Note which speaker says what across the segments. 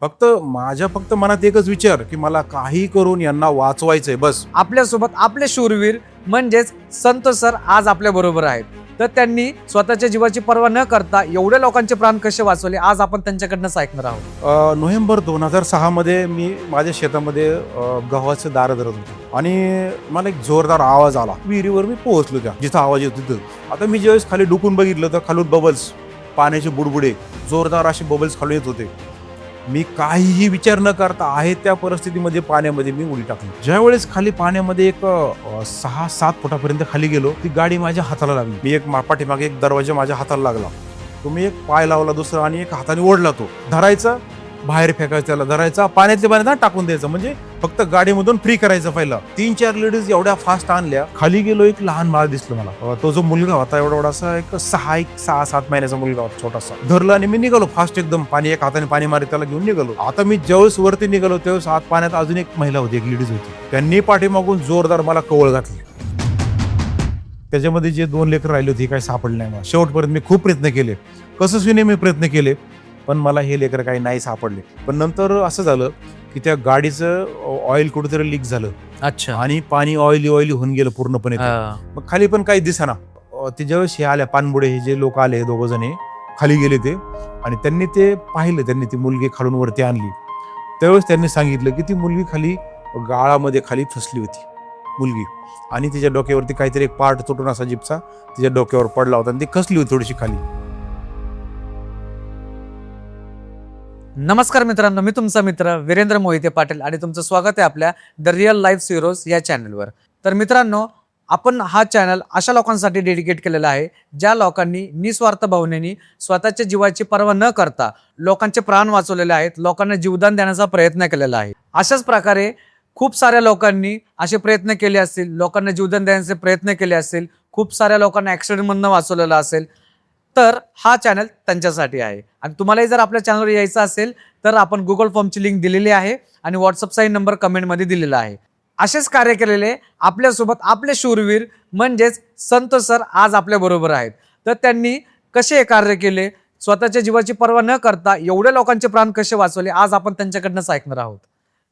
Speaker 1: फक्त मनात एकच विचार की मला काही करून यांना वाचवायचंय बस.
Speaker 2: आपल्यासोबत आपले शूरवीर म्हणजेच संत सर आज आपल्या बरोबर आहेत. तर त्यांनी स्वतःच्या जीवाची पर्वा न करता एवढ्या लोकांचे प्राण कसे वाचवले आज आपण त्यांच्याकडनंच ऐकणार आहोत.
Speaker 1: नोव्हेंबर 2006 मध्ये मी माझ्या शेतामध्ये गव्हाचं दार धरत होतो आणि मला एक जोरदार आवाज आला. विहिरीवर मी पोहोचलो त्या जिथं आवाज येत तिथं. आता मी ज्यावेळेस खाली डुकून बघितलं तर खालून बबल्स, पाण्याचे बुडबुडे जोरदार असे बबल्स खाली येत होते. मी काहीही विचार न करता आहे त्या परिस्थितीमध्ये पाण्यामध्ये मी उडी टाकली. ज्यावेळेस खाली पाण्यामध्ये एक 6-7 फुटापर्यंत खाली गेलो, ती गाडी माझ्या हाताला लागली. मी एक पाठीमागे एक दरवाजा माझ्या हाताला लागला. तो मी एक पाय लावला दुसरा आणि एक हाताने ओढला. तो धरायचा, बाहेर फेकायचा, त्याला धरायचा, पाण्यातल्या पाण्यात टाकून द्यायचं, म्हणजे फक्त गाडीमधून फ्री करायचं. पहिला 3-4 लेडीज एवढ्या फास्ट आणल्या. खाली गेलो, एक लहान बाळ दिसलं मला. तो जो मुलगा होता एवढा एक 6-7 महिन्याचा मुलगा होता, छोटासा. धरला आणि मी निघालो फास्ट एकदम. पाणी एक हाताने पाणी मारी त्याला घेऊन निघालो. आता मी ज्यावेळेस वरती निघालो त्यावेळेस आत पाण्यात अजून एक महिला होती, एक लेडीज होती. त्यांनी पाठीमागून जोरदार मला कवळ घातली. त्याच्यामध्ये जे 2 लेकरं राहिले होते काही सापडले नाही मला. शेवटपर्यंत मी खूप प्रयत्न केले, कसं मी प्रयत्न केले, पण मला हे लेकर काही नाही सापडले. पण नंतर असं झालं की त्या गाडीचं ऑइल कुठेतरी लीक झालं.
Speaker 2: अच्छा.
Speaker 1: आणि पाणी ऑइली होऊन गेलं पूर्णपणे. मग खाली पण काही दिसेना. ते ज्यावेळेस हे आल्या पाणबुडे, हे जे लोक आले 2 जण खाली गेले ते, आणि त्यांनी ते पाहिलं. त्यांनी ती मुलगी खालून वरती आणली. त्यावेळेस त्यांनी सांगितलं की ती मुलगी खाली गाळामध्ये खाली फसली होती मुलगी, आणि तिच्या डोक्यावरती काहीतरी एक पार्ट तुटून असा जिपसा तिच्या डोक्यावर पडला होता आणि ती खसली होती थोडीशी खाली.
Speaker 2: नमस्कार मित्रांनो, मी तुमचा मित्र वीरेंद्र मोहिते पाटील आणि तुमचं स्वागत आहे आपल्या द रिअल लाईफ हिरोज या चॅनलवर. तर मित्रांनो, आपण हा चॅनल अशा लोकांसाठी डेडिकेट केलेला आहे ज्या लोकांनी निस्वार्थ भावनेने स्वतःच्या जीवाची पर्वा न करता लोकांचे प्राण वाचवलेले आहेत, लोकांना जीवदान देण्याचा प्रयत्न केलेला आहे. अशाच प्रकारे खूप साऱ्या लोकांनी असे प्रयत्न केले असतील, लोकांना जीवदान देण्याचे प्रयत्न केले असतील, खूप साऱ्या लोकांना ॲक्सिडेंटमधनं वाचवलेलं असेल, तर हा चॅनल त्यांच्यासाठी आहे. आणि तुम्हालाही जर आपल्या चॅनलवर यायचं असेल तर आपण गुगल फॉर्मची लिंक दिलेली आहे आणि व्हॉट्सअपचाही नंबर कमेंटमध्ये दिलेला आहे. असेच कार्य केलेले आपल्यासोबत आपले शूरवीर म्हणजेच संत सर आज आपल्या बरोबर आहेत. तर त्यांनी कसे हे कार्य केले, स्वतःच्या जीवाची पर्वा न करता एवढ्या लोकांचे प्राण कसे वाचवले, आज आपण त्यांच्याकडनंच ऐकणार आहोत.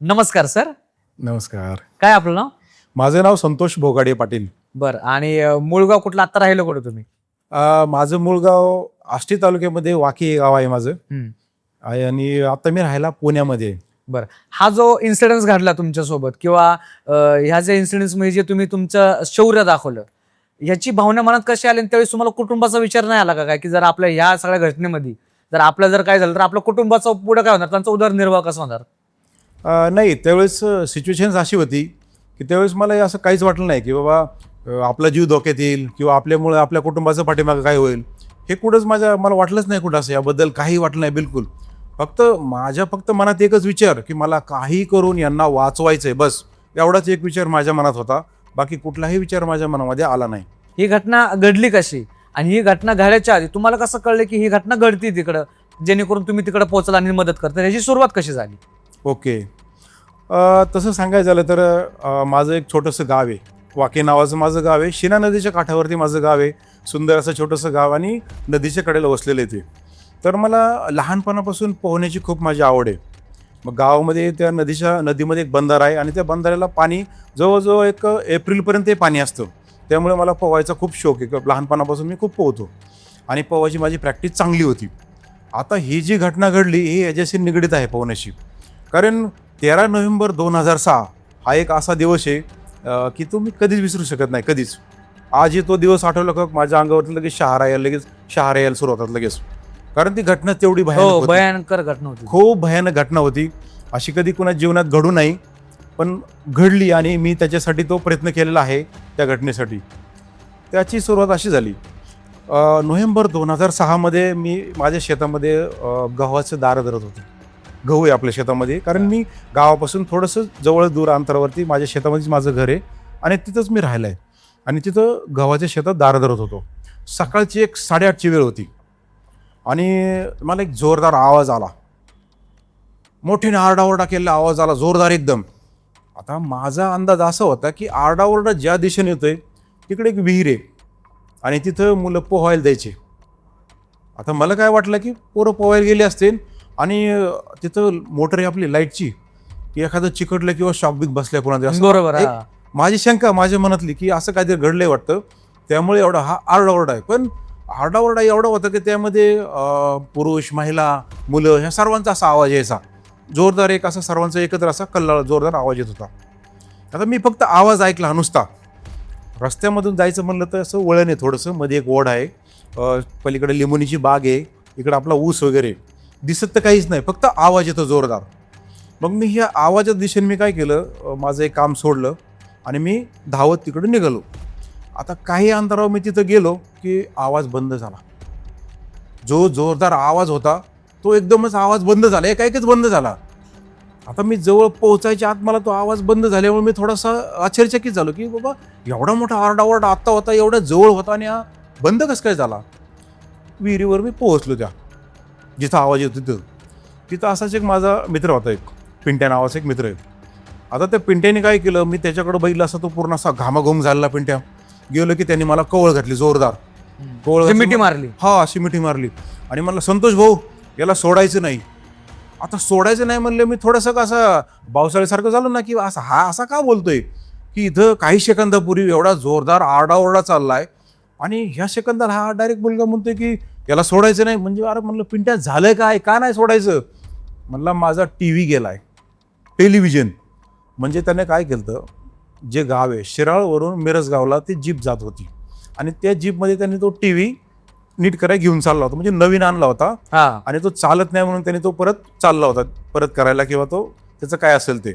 Speaker 2: नमस्कार सर.
Speaker 1: नमस्कार.
Speaker 2: काय आपलं नाव?
Speaker 1: माझं नाव संतोष भोगाडे पाटील.
Speaker 2: बरं. आणि मूळगाव कुठला? आता राहिलं कुठं तुम्ही?
Speaker 1: माझं मूळ गाव आष्टी तालुक्यामध्ये वाकी हे गाव आहे माझं. आणि आता मी राहायला पुण्यामध्ये.
Speaker 2: बरं. हा जो इन्सिडेंट घडला तुमच्यासोबत किंवा ह्या ज्या इन्सिडेंट्समध्ये जे तुम्ही तुमचं शौर्य दाखवलं, ह्याची भावना मनात कशी आली? त्यावेळी तुम्हाला कुटुंबाचा विचार नाही आला का काय, की जर आपल्या ह्या सगळ्या घटनेमध्ये जर आपलं जर काय झालं तर आपल्या कुटुंबाचं पुढे काय होणार, त्यांचा उदरनिर्वाह कसा होणार?
Speaker 1: नाही, त्यावेळेस सिच्युएशन्स अशी होती की त्यावेळेस मला असं काहीच वाटलं नाही की बाबा आपला जीव धोक्यात येईल किंवा आपल्यामुळे आपल्या कुटुंबाचं पाठीमागं काय होईल, हे कुठंच मला वाटलंच नाही. कुठं असं याबद्दल काही वाटलं नाही बिलकुल. फक्त मनात एकच विचार की मला काही करून यांना वाचवायचंय बस. एवढाच एक विचार माझ्या मनात होता. बाकी कुठलाही विचार माझ्या मनामध्ये आला नाही.
Speaker 2: ही घटना घडली कशी आणि ही घटना घडायच्या आधी तुम्हाला कसं कळलं की ही घटना घडती तिकडं, जेणेकरून तुम्ही तिकडे पोहोचला आणि मदत करता? ह्याची सुरुवात कशी झाली?
Speaker 1: ओके. तसं सांगायचं झालं तर माझं एक छोटंसं गाव आहे, वाकी नावाचं माझं गाव आहे. शिना नदीच्या काठावरती माझं गाव आहे. सुंदर असं छोटंसं गाव आणि नदीच्या कडेला वसलेलं आहे ते. तर मला लहानपणापासून पोहण्याची खूप माझी आवड आहे. मग गावामध्ये त्या नदीमध्ये एक बंधारा आहे आणि त्या बंधाऱ्याला पाणी जवळजवळ एक एप्रिलपर्यंत पाणी असतं. त्यामुळे मला पोहायचा खूप शौक आहे. लहानपणापासून मी खूप पोहतो आणि पोहायची माझी प्रॅक्टिस चांगली होती. आता ही जी घटना घडली ही याच्याशी निगडीत आहे पोहण्याशी. कारण 13 नोव्हेंबर 2006 हा एक असा दिवस आहे की तो मी कधीच विसरू शकत नाही, कधीच. आजही तो दिवस आठवला का माझ्या अंगावरती लगेच शहारा यायला सुरू होतात लगेच. कारण ती घटना तेवढी
Speaker 2: भयंकर घटना होती,
Speaker 1: खूप भयानक घटना होती. अशी कधी कुणाच्या जीवनात घडू नाही, पण घडली आणि मी त्याच्यासाठी तो प्रयत्न केलेला आहे त्या घटनेसाठी. त्याची सुरुवात अशी झाली. नोव्हेंबर 2006 मध्ये मी माझ्या शेतामध्ये गव्हाचं दार धरत होतो. गहू आहे आपल्या शेतामध्ये. कारण मी गावापासून थोडंसं जवळ दूर अंतरावरती माझ्या शेतामध्येच माझं घर आहे आणि तिथंच मी राहिलं आहे. आणि तिथं गव्हाच्या शेतात दार धरत होतो. सकाळची एक 8:30ची वेळ होती आणि मला एक जोरदार आवाज आला. मोठीने आरडाओरडा केलेला आवाज आला, जोरदार एकदम. आता माझा अंदाज असा होता की आरडाओरडा ज्या दिशेने येतोय तिकडे एक विहीर आहे आणि तिथं मुलं पोहायला द्यायचे. आता मला काय वाटलं की पोरं पोहायला गेले असतील, आणि तिथं मोटर आहे आपली लाईटची, की एखादं चिकटलं किंवा शॉक बिक बसल्या कोणाचं असं
Speaker 2: बरोबर.
Speaker 1: एक
Speaker 2: हा.
Speaker 1: माझी शंका माझ्या मनातली की असं काहीतरी घडलंय वाटतं, त्यामुळे एवढा हा आरडाओरडा आहे. पण आरडाओरडा एवढा होता की त्यामध्ये पुरुष, महिला, मुलं ह्या सर्वांचा असा आवाज यायचा, जोरदार एक असा सर्वांचा एकत्र असा कल्लाळ जोरदार आवाज येत होता. आता मी फक्त आवाज ऐकला नुसता. रस्त्यामधून जायचं म्हणलं तर असं वळण आहे थोडंसं, मध्ये एक ओढा आहे, पलीकडे लिंबुनीची बाग आहे, इकडे आपला ऊस वगैरे दिसत तर काहीच नाही, फक्त आवाज येतो जोरदार. मग मी ह्या आवाजाच्या दिशेने मी काय केलं, माझं एक काम सोडलं आणि मी धावत तिकडे निघालो. आता काही अंतरावर मी तिथं गेलो की आवाज बंद झाला. जो जोरदार आवाज होता तो एकदमच आवाज बंद झाला, एकाएकच बंद झाला. आता मी जवळ पोहोचायच्या आत मला तो आवाज बंद झाल्यामुळे मी थोडासा आश्चर्यचकित झालो की बाबा एवढा मोठा आरडाओरडा आत्ता होता, एवढा जवळ होता आणि हा बंद कसं काय झाला. विहिरीवर मी पोहोचलो, त्या जिथं आवाज येतो तिथं असाच एक माझा मित्र होता, एक पिंट्या नावाचा एक मित्र आहे. आता त्या पिंट्याने काय केलं, मी त्याच्याकडे बघितलं असं तो पूर्ण असा घामाघूम झालेला पिंट्या. गेलो की त्यांनी मला कवळ घातली जोरदार, कवळ घातली.
Speaker 2: मिठी मारली.
Speaker 1: हा, अशी मिठी मारली आणि म्हणलं संतोष भाऊ याला सोडायचं नाही. आता सोडायचं नाही म्हणलं मी थोडंसं कसं पावसाळ्यासारखं झालं ना, की असं हा असा का बोलतोय की इथं काही सेकंदापूर्वी एवढा जोरदार आरडाओरडा चाललाय आणि ह्या सेकंदाला हा डायरेक्ट मुलगा म्हणतोय की याला सोडायचं नाही. म्हणजे अरे म्हणलं पिंट्या झालंय काय, का नाही सोडायचं. म्हणला माझा TV गेलाय, टेलिव्हिजन. म्हणजे त्याने काय केलं, जे गाव आहे शिराळवरून मिरज गावला ती जीप जात होती आणि त्या जीपमध्ये त्यांनी तो TV नीट करायला घेऊन चालला होता, म्हणजे नवीन आणला होता आणि तो चालत नाही म्हणून त्याने तो परत चालला होता परत करायला, किंवा तो त्याचं काय असेल ते.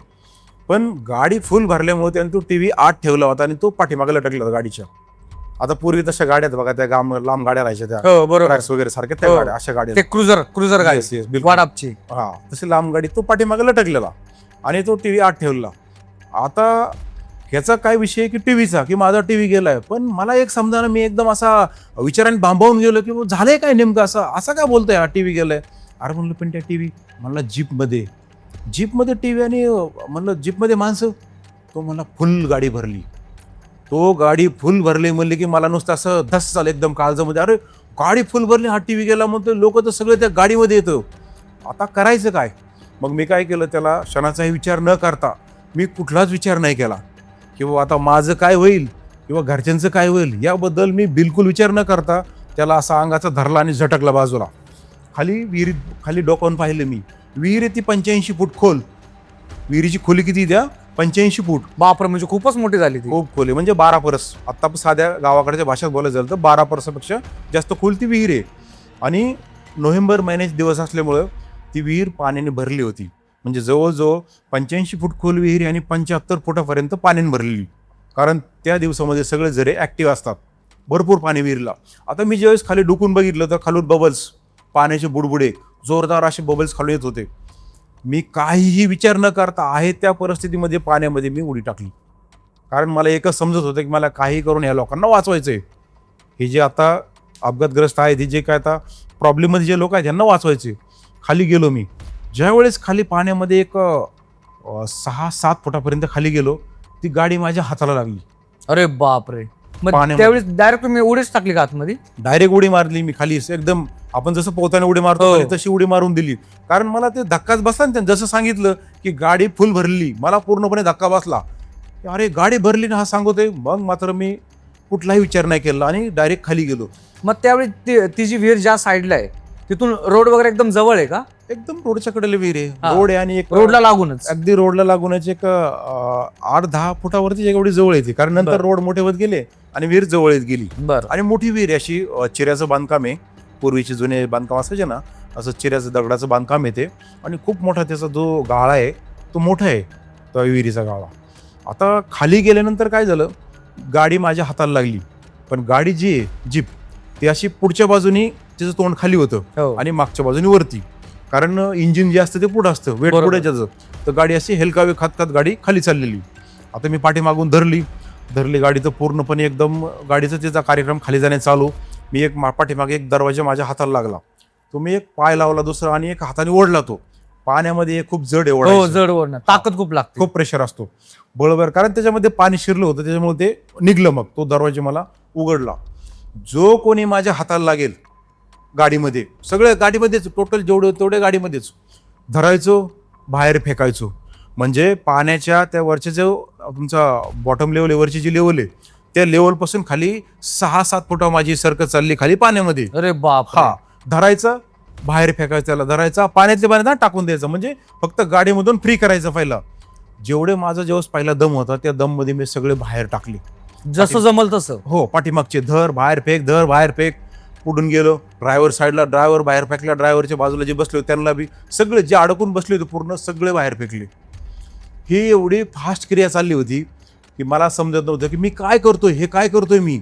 Speaker 1: पण गाडी फुल भरल्यामुळे त्याने तो TV आत ठेवला होता आणि तो पाठीमागे लटकला होता गाडीच्या. आता पूर्वी तशा गाड्या आहेत बघा, त्या लांब गाड्या राहायच्या त्या,
Speaker 2: बरोबर
Speaker 1: ट्रॅक्स वगैरे सारख्या त्या गाड्या, अशा गाड्या
Speaker 2: ते क्रुझर गाडी.
Speaker 1: Yes, yes, बिलकुल.
Speaker 2: वाडापची.
Speaker 1: हा, तशी लांब गाडी, तो पाठीमागे लटकलेला आणि तो TV आत ठेवला. आता ह्याचा काय विषय की टीव्हीचा, की माझा TV गेलाय. पण मला एक समजा, मी एकदम असा विचाराने भांबावून गेलो की झालंय काय नेमकं, असं काय बोलतोय हा TV गेलाय. अरे म्हणलं पण त्या TV म्हणला जीपमध्ये TV आणि म्हणलं जीपमध्ये माणसं. तो म्हणला फुल गाडी भरली. तो गाडी फुल भरली म्हणले की मला नुसतं असं धस झालं एकदम काळजामध्ये. अरे गाडी फुल भरली, हा TV गेला म्हणतो, लोक तर सगळे त्या गाडीमध्ये येतं, आता करायचं काय. मग मी काय केलं, त्याला क्षणाचाही विचार न करता, मी कुठलाच विचार नाही केला की बाबा आता माझं काय होईल किंवा घरच्यांचं काय होईल याबद्दल मी बिलकुल विचार न करता त्याला असा अंगाचा धरला आणि झटकला बाजूला. विहिरीत खाली डोकावून पाहिलं मी. विहीर ती 85 फूट खोल. विहिरीची खोली किती द्या, 85 फूट.
Speaker 2: बापरे, म्हणजे खूपच मोठी झाली ती.
Speaker 1: खूप खोल आहे, म्हणजे 12 परस. आता साध्या गावाकडच्या भाषेत बोलायचं झालं तर 12 परसापेक्षा जास्त खोल ती विहीर आहे. आणि नोव्हेंबर महिन्याचे दिवस असल्यामुळं ती विहीर पाण्याने भरली होती. म्हणजे जवळजवळ 85 फूट खोल विहीर आणि 75 फुटापर्यंत पाण्याने भरलेली, कारण त्या दिवसामध्ये सगळे झरे ॲक्टिव्ह असतात, भरपूर पाणी विहिरीला. आता मी ज्यावेळेस खाली डुकून बघितलं तर खालून बबल्स, पाण्याचे बुडबुडे जोरदार असे बबल्स खाली येत होते. मी काहीही विचार न करता आहे त्या परिस्थितीमध्ये पाण्यामध्ये मी उडी टाकली, कारण मला एकच समजत होतं की मला काही करून ह्या लोकांना वाचवायचं आहे. हे जे आता अपघातग्रस्त आहेत, हे जे काय आता प्रॉब्लेममध्ये जे लोक आहेत यांना वाचवायचे. खाली गेलो मी. ज्यावेळेस खाली पाण्यामध्ये एक 6-7 फुटापर्यंत खाली गेलो, ती गाडी माझ्या हाताला लागली.
Speaker 2: अरे बापरे. मग
Speaker 1: पाण्यामध्ये.
Speaker 2: त्यावेळेस डायरेक्ट तुम्ही उडीच टाकली का आतमध्ये?
Speaker 1: डायरेक्ट उडी मारली मी खाली, एकदम आपण जसं पोहताना उडी मारतो खाली तशी उडी मारून दिली. कारण मला ते धक्काच बसला ना, जसं सांगितलं की गाडी फुल भरली, मला पूर्णपणे धक्का बसला. अरे गाडी भरली ना हा सांगतोय. मग मात्र मी कुठलाही विचार नाही केला आणि डायरेक्ट खाली गेलो.
Speaker 2: मग त्यावेळी ती जी विहीर ज्या साईडला आहे तिथून रोड वगैरे एकदम जवळ आहे का?
Speaker 1: एकदम रोडच्या कडेला विहीर आहे. रोड आहे आणि एक
Speaker 2: रोडला लागूनच,
Speaker 1: अगदी रोडला लागूनच एक 8-10 फुटावरती एवढी जवळ येते, कारण नंतर रोड मोठे होत गेले आणि विहीर जवळ येत गेली.
Speaker 2: बरं.
Speaker 1: आणि मोठी विहीर आहे अशी, चिऱ्याचं बांधकाम आहे. पूर्वीचे जुने बांधकाम असायचे ना, असं चिऱ्याचं दगडाचं बांधकाम येते आणि खूप मोठा त्याचा जो गाळा आहे तो मोठा आहे, तो विहिरीचा गाळा. आता खाली गेल्यानंतर काय झालं, गाडी माझ्या हाताला लागली, पण गाडी जी आहे जीप ती अशी पुढच्या बाजूनी तिचं तोंड खाली होतं आणि मागच्या बाजूनी वरती, कारण इंजिन जे असतं ते पुढं असतं, वेट पुढे त्याचं. तर गाडी अशी हेलकावे खात गाडी खाली चाललेली. आता मी पाठीमागून धरली गाडी, तर पूर्णपणे एकदम गाडीचा त्याचा कार्यक्रम खाली जाण्याचा चालू. मी एक पाठीमागे एक दरवाजा माझ्या हाताला लागला, तो मी एक पाय लावला दुसरा आणि एक हाताने ओढला. तो पाण्यामध्ये खूप जड आहे,
Speaker 2: जड ओढणं, ताकद खूप लागते,
Speaker 1: खूप प्रेशर असतो बरोबर, कारण त्याच्यामध्ये पाणी शिरलं होतं, त्याच्यामुळे ते निघलं. मग तो दरवाजा मला उघडला. जो कोणी माझ्या हाताला लागेल गाडीमध्ये, सगळं गाडीमध्येच, टोटल जेवढं तेवढे गाडीमध्येच धरायचो, बाहेर फेकायचो. म्हणजे पाण्याच्या त्या वरच्या जो तुमचा बॉटम लेवल वरची जी लेवल आहे त्या लेवलपासून खाली 6-7 फुटा माझी सरकत चालली खाली पाण्यामध्ये.
Speaker 2: अरे बाप.
Speaker 1: हा, धरायचा, बाहेर फेकायचा, त्याला धरायचा, पाण्यातल्या पाण्यात टाकून द्यायचं. म्हणजे फक्त गाडीमधून फ्री करायचं पहिला. जेवढे माझा जेव्हा पहिला दम होता त्या दम मध्ये मी सगळे बाहेर टाकले,
Speaker 2: जसं जमल तसं.
Speaker 1: हो, पाठीमागचे धर बाहेर फेक, धर बाहेर फेक. पुढून गेलो ड्रायव्हर साईडला, ड्रायव्हर बाहेर फेकला, ड्रायव्हरच्या बाजूला जे बसले होते त्यांना बी, सगळे जे अडकून बसले होते पूर्ण सगळे बाहेर फेकले. ही एवढी फास्ट क्रिया चालली होती की मला समजत नव्हतं की मी काय करतोय, हे काय करतोय मी.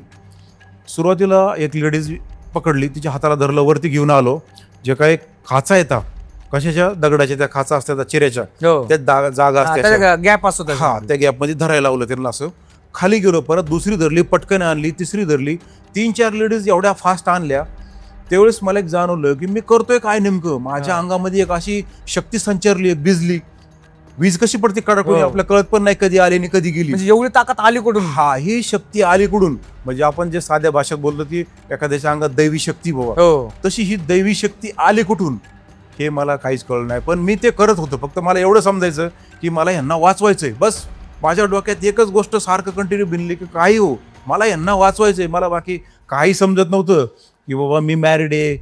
Speaker 1: सुरुवातीला एक लेडीज पकडली, तिच्या हाताला धरलं, वरती घेऊन आलो. जे काही खाचा येतात, कशाच्या, दगडाच्या त्या खाचा असतात चिऱ्याच्या,
Speaker 2: हो.
Speaker 1: त्या जागा असतात,
Speaker 2: गॅप असतो त्याच्यात.
Speaker 1: हा, त्या गॅपमध्ये धरायला लावलं त्यांना. असं खाली गेलो, परत दुसरी धरली, पटकन आणली, तिसरी धरली, 3-4 लेडीज एवढ्या फास्ट आणल्या. त्यावेळेस मला एक जाणवलं की मी करतोय काय नेमकं. माझ्या अंगामध्ये एक अशी शक्ती संचारली, एक भिजली. वीज कशी पडते कडक,
Speaker 2: हो.
Speaker 1: आपल्या कळत पण नाही कधी आली आणि कधी गेली.
Speaker 2: म्हणजे एवढी ताकद आली कुठून.
Speaker 1: हा, ही शक्ती आली कुठून. म्हणजे आपण जे साध्या भाषेत बोलतो की एखाद्याच्या अंगात दैवी शक्ती बाबा,
Speaker 2: हो.
Speaker 1: तशी ही दैवी शक्ती आली कुठून हे मला काहीच कळलं नाही. पण मी ते करत होतो. फक्त मला एवढं समजायचं की मला यांना वाचवायचंय. बस माझ्या डोक्यात एकच गोष्ट सारखं कंटिन्यू बिनली की काही हो, मला यांना वाचवायचंय. मला बाकी काही समजत नव्हतं की बाबा मी मॅरिड आहे,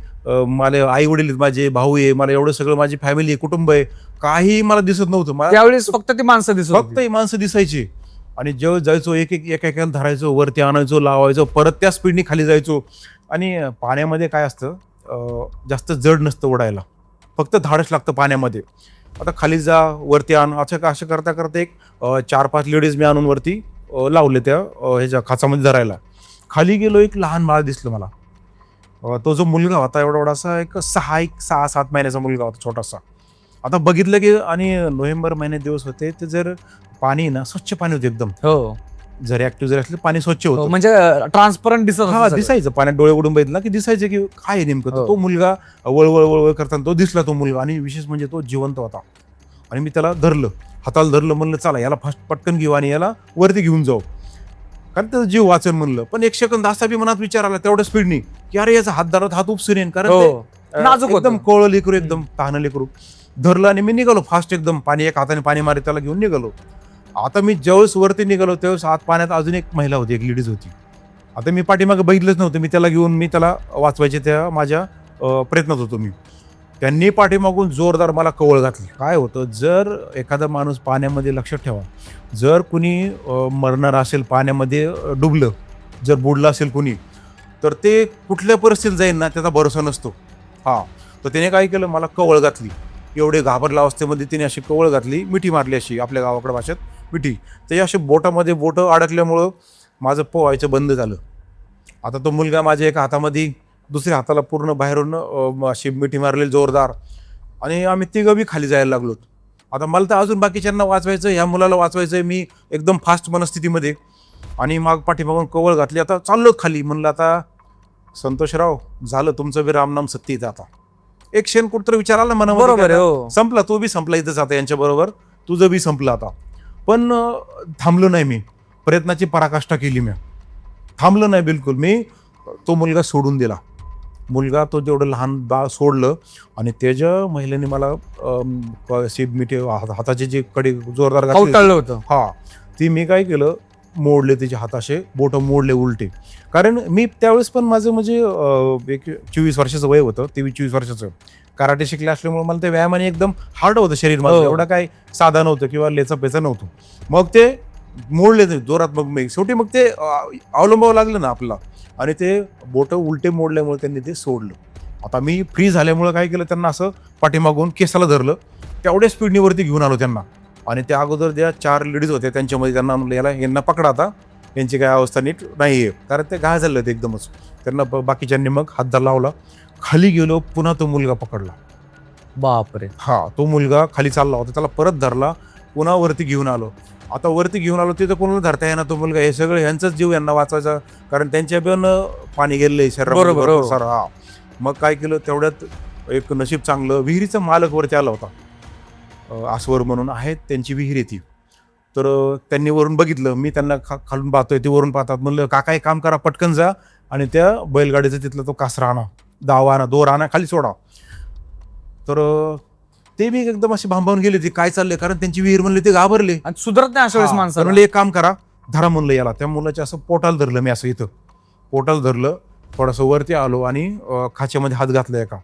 Speaker 1: मला आई वडील माझे, भाऊ आहे, मला एवढं सगळं माझी फॅमिली आहे, कुटुंब आहे, काही मला दिसत नव्हतं. मला
Speaker 2: त्यावेळेस फक्त ती माणसं दिसत होती.
Speaker 1: फक्त ही माणसं दिसायची. आणि जेव्हा जायचो एक एकाला धरायचो, वरती आणायचो, लावायचो, परत त्या स्पीडनी खाली जायचो. आणि पाण्यामध्ये काय असतं, जास्त जड नसतं ओढायला, फक्त धाडस लागतं पाण्यामध्ये. आता खाली जा, वरती आण, असं करता करता एक 4-5 लेडीज मी आणून वरती लावले त्या ह्याच्या खाचामध्ये धरायला. खाली गेलो, एक लहान बाळ दिसलं मला. तो जो मुलगा होता एवढासा, एक 6-7 महिन्याचा मुलगा होता, छोटासा. आता बघितलं की, आणि नोव्हेंबर महिन्यात दिवस होते, ते जर पाणी ना स्वच्छ पाणी होते एकदम.
Speaker 2: हो,
Speaker 1: जर ऍक्टिव्ह जर असले पाणी स्वच्छ होतं.
Speaker 2: म्हणजे ट्रान्सपरंट दिसत होतं
Speaker 1: हा,
Speaker 2: सगळं.
Speaker 1: दिसायचं पाण्यात डोळे उडून बघितलं की दिसायचं की काय आहे नेमकं.
Speaker 2: हो.
Speaker 1: तो मुलगा वळवळ करताना तो दिसला, तो मुलगा. आणि विशेष म्हणजे तो जिवंत होता. आणि मी त्याला धरलं, हाताला धरलं, म्हणलं चला याला फास्ट पटकन घेऊ आणि याला वरती घेऊन जाऊ, कारण त्याचा जीव वाचन म्हणलं. पण एक सेकंद असा बी मनात विचार आला तेवढ्या स्पीडनी की अरे याचा हात धरत हात उपसून येईन, कारण
Speaker 2: हो.
Speaker 1: ते,
Speaker 2: नाजूक होतं.
Speaker 1: एकदम कोवळं लेकरू, एकदम तहानं लेकरू. धरलं आणि मी निघालो फास्ट एकदम, पाणी एक हाताने पाणी मारे त्याला घेऊन निघालो. आता मी ज्यावेळेस वरती निघालो त्यावेळेस आत पाण्यात अजून एक महिला होती, एक लेडीज होती. आता मी पाठीमागे बघितलंच नव्हतं, मी त्याला घेऊन मी त्याला वाचवायचे त्या माझ्या प्रयत्नात होतो मी. त्यांनी पाठीमागून जोरदार मला कवळ घातली. काय होतं, जर एखादा माणूस पाण्यामध्ये, लक्षात ठेवा, जर कुणी मरणार असेल, पाण्यामध्ये डुबलं, जर बुडलं असेल कुणी, तर ते कुठल्या परिस्थितीत जाईल ना त्याचा भरोसा नसतो. हा, तर त्याने काय केलं, मला कवळ घातली. एवढे घाबरल्या अवस्थेमध्ये तिने अशी कवळ घातली, मिठी मारली, अशी आपल्या गावाकडे भाषेत मिठी. ते अशी बोटामध्ये बोटं अडकल्यामुळं माझं पोहायचं बंद झालं. आता तो मुलगा माझ्या एका हातामध्ये, दुसऱ्या हाताला पूर्ण बाहेरून अशी मिठी मारलेली जोरदार. आणि आम्ही तिघं बी खाली जायला लागलो. आता मला तर अजून बाकीच्यांना वाचवायचं, ह्या मुलाला वाचवायचं. मी एकदम फास्ट मनस्थितीमध्ये, आणि माग पाठीमागून कवळ घातली. आता चाललो खाली. म्हणलं आता संतोषराव, झालं तुमचं बी रामनाम सत्य इथं. आता एक क्षण कुठतरी विचार आला मनामध्ये,
Speaker 2: बरोबर आहे, हो.
Speaker 1: संपला, तो बी संपला इथंच आता, यांच्या बरोबर तुझं बी संपलं आता. पण थांबलो नाही मी, प्रयत्नाची पराकाष्ठा केली मी, थांबलो नाही बिलकुल. मी तो मुलगा सोडून दिला. मुलगा तो जेवढं लहान बाळ सोडलं, आणि त्याच्या महिलेने मला अशी मिठी हाताची जी कडे जोरदार घातली
Speaker 2: कवटाळलं होतं.
Speaker 1: हा, ती मी काय केलं, मोडले त्याचे हाताशे, बोटं मोडले उलटे. कारण मी त्यावेळेस पण माझं म्हणजे एक 24 वर्षाचं वय होतं, 23-24 वर्षाचं. कराटे शिकले असल्यामुळे मला ते व्यायामाने एकदम हार्ड होतं शरीर माझं, एवढं काय साधा नव्हतं किंवा लेचा पेचा नव्हतं. मग ते मोडले ते जोरात. मग मी शेवटी मग ते अवलंबावं लागलं ना आपल्याला, आणि ते बोटं उलटे मोडल्यामुळे त्यांनी ते सोडलं. आता मी फ्री झाल्यामुळे काय केलं, त्यांना असं पाठीमागून केसाला धरलं, तेवढ्या स्पीडनीवरती घेऊन आलो त्यांना. आणि त्या अगोदर ज्या 4 लेडीज होत्या त्यांच्यामध्ये त्यांना म्हणलं यांना पकडा आता, यांची काय अवस्था नीट नाही आहे, कारण ते घाय झाले होते एकदमच. त्यांना बाकीच्यांनी मग हातदार लावला. खाली गेलो, पुन्हा तो मुलगा पकडला.
Speaker 2: बापरे.
Speaker 1: हा, तो मुलगा खाली चालला होता, त्याला परत धरला, पुन्हा वरती घेऊन आलो. आता वरती घेऊन आलो, तिथं कोणाला धरता येणार, तो मुलगा, हे सगळं यांचाच जीव यांना वाचवायचा, कारण त्यांच्या पण पाणी गेलेलं शरीरामध्ये भरपूर सारं. हा, मग काय केलं, तेवढ्यात एक नशीब चांगलं, विहिरीचा मालक वरती आला होता, आसवर म्हणून आहेत त्यांची विहीर आहे ती. तर त्यांनी वरून बघितलं, मी त्यांना खालून पाहतोय, ते वरून पाहतात. म्हणलं काका एक काम करा, पटकन जा आणि त्या बैलगाडीचा तिथला तो कासरा आणा. दावा आणा, दोर आणा, खाली सोडा. तर ते मी एकदम असे भांबावून गेले, ते काय चाललंय, कारण त्यांची विहीर म्हणले, ते घाबरले
Speaker 2: आणि सुधरत नाही अशा वेळेस
Speaker 1: तर
Speaker 2: माणसाला.
Speaker 1: म्हणले एक काम करा, धरा म्हणलं याला. त्या मुलाच्या असं पोटाला धरलं मी, असं इथं पोटाला धरलं, थोडंसं वरती आलो आणि खाच्यामध्ये हात घातला एका,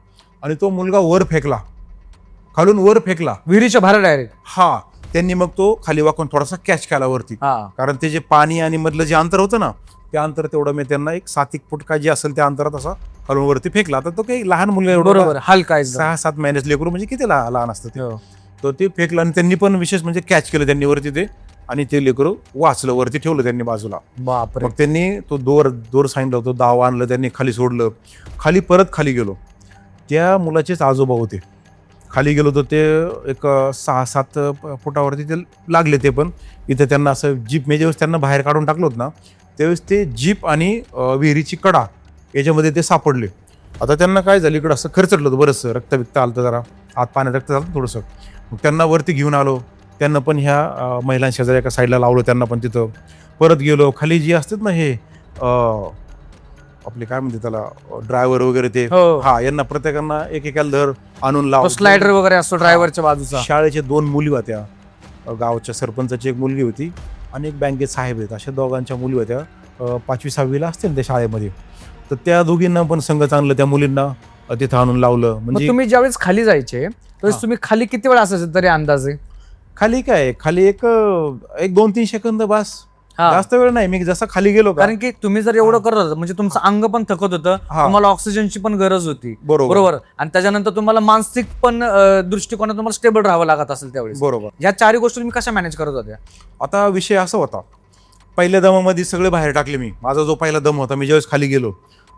Speaker 1: आणि तो मुलगा वर फेकला, खालून वर फेकला
Speaker 2: विहिरीच्या बाहेर डायरेक्ट.
Speaker 1: हा. त्यांनी मग तो खाली वाकून थोडासा कॅच केला वरती, कारण ते जे पाणी आणि मधलं जे अंतर होतं ना, ते अंतर तेवढं मी त्यांना एक 7 फूट काय जे असेल त्या अंतरात असा खालून वरती फेकला. तर तो काही लहान मुलगा एवढं,
Speaker 2: बरोबर, हलका
Speaker 1: 6-7 महिन्याचं लेकरू, म्हणजे किती लहान असतं ते. तो ते फेकला आणि त्यांनी पण विशेष म्हणजे कॅच केलं त्यांनी वरती ते, आणि ते लेकरू वाचलं, वरती ठेवलं त्यांनी बाजूला.
Speaker 2: बापरे.
Speaker 1: मग त्यांनी तो दोर सांगितलं होतं, दावा आणलं त्यांनी, खाली सोडलं, खाली परत खाली गेलो. त्या मुलाचेच आजोबा होते, खाली गेलो तर ते एक 6-7 फुटावरती ते लागले. ते पण इथं त्यांना असं जीप, मी ज्यावेळेस त्यांना बाहेर काढून टाकलं होतं ना, त्यावेळेस ते जीप आणि विहिरीची कडा याच्यामध्ये ते सापडले. आता त्यांना काय झालं, इकडं असं खरचटलं होतं, बरंचसं रक्त बिक्त आलं जरा, आत पाण्यात रक्त झालं थोडंसं. मग त्यांना वरती घेऊन आलो, त्यांना पण ह्या महिलांशेजारी एका साईडला लावलं, त्यांना पण तिथं परत गेलो. खाली जी असतात ना हे आपले काय म्हणते त्याला, ड्रायव्हर वगैरे ते, हा, यांना प्रत्येकांना एकेकाला धर आणून लाव.
Speaker 2: स्लायडर वगैरे असतो ड्रायव्हरच्या बाजूचा.
Speaker 1: शाळेचे 2 मुली होत्या, गावच्या सरपंचाची एक मुलगी होती आणि एक बँकेत साहेब आहेत, अशा दोघांच्या मुली होत्या. 5वी-6वीला असतील त्या शाळेमध्ये. तर त्या दोघींना पण संगत आणलं, त्या मुलींना तिथं आणून लावलं. म्हणजे
Speaker 2: तुम्ही ज्यावेळेस खाली जायचे त्यावेळेस तुम्ही खाली किती वेळ असायचे तरी अंदाजे?
Speaker 1: खाली काय, खाली एक 2-3 सेकंद बस, जास्त वेळ नाही. मी जसा खाली गेलो,
Speaker 2: कारण की तुम्ही जर एवढं करत होता म्हणजे तुमचं अंग पण थकत होतं, तुम्हाला ऑक्सिजनची पण गरज होती. बरोबर. आणि त्याच्यानंतर तुम्हाला मानसिक पण दृष्टिकोनात तुम्हाला स्टेबल राहावं लागत असेल त्यावेळेस.
Speaker 1: बरोबर.
Speaker 2: या 4 गोष्टी तुम्ही कशा मॅनेज करत होत्या?
Speaker 1: आता विषय असा होता, पहिल्या दमामध्ये सगळे बाहेर टाकले मी. माझा जो पहिला दम होता, मी ज्यावेळेस खाली गेलो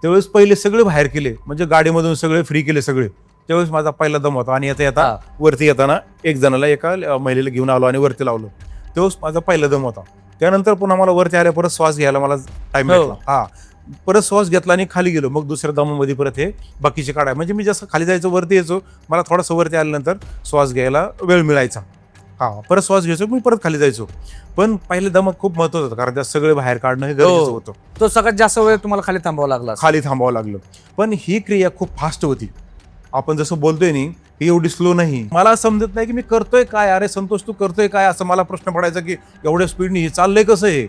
Speaker 1: त्यावेळेस पहिले सगळे बाहेर केले, म्हणजे गाडीमधून सगळे फ्री केले सगळे. त्यावेळेस माझा पहिला दम होता. आणि येता वरती येताना एक जणाला, एका महिलेला घेऊन आलो आणि वरती लावलं. तेव्हाच माझा पहिला दम होता. त्यानंतर पुन्हा मला वरती आल्या, परत श्वास घ्यायला मला टाइम भेटला. हा, परत श्वास घेतला आणि खाली गेलो. मग दुसऱ्या दमामध्ये परत हे बाकीचे काढाय, म्हणजे मी जसं खाली जायचो वरती यायचो, मला थोडंसं वरती आल्यानंतर श्वास घ्यायला वेळ मिळायचा. हा, परत श्वास घ्यायचो, मी परत खाली जायचो. पण पहिल्या दमात खूप महत्त्वाचं होतं, कारण त्या सगळे बाहेर काढणं हे गरजेचं होतं.
Speaker 2: तो सगळ्यात जास्त वेळ तुम्हाला खाली थांबावं लागला.
Speaker 1: खाली थांबावं लागलं. पण ही क्रिया खूप फास्ट होती. आपण जसं बोलतोय नी, ही एवढी स्लो नाही. मला समजत नाही की मी करतोय काय. अरे संतोष, तू करतोय काय, असं मला प्रश्न पडायचा की एवढ्या स्पीडनी हे चाललंय कसं, हे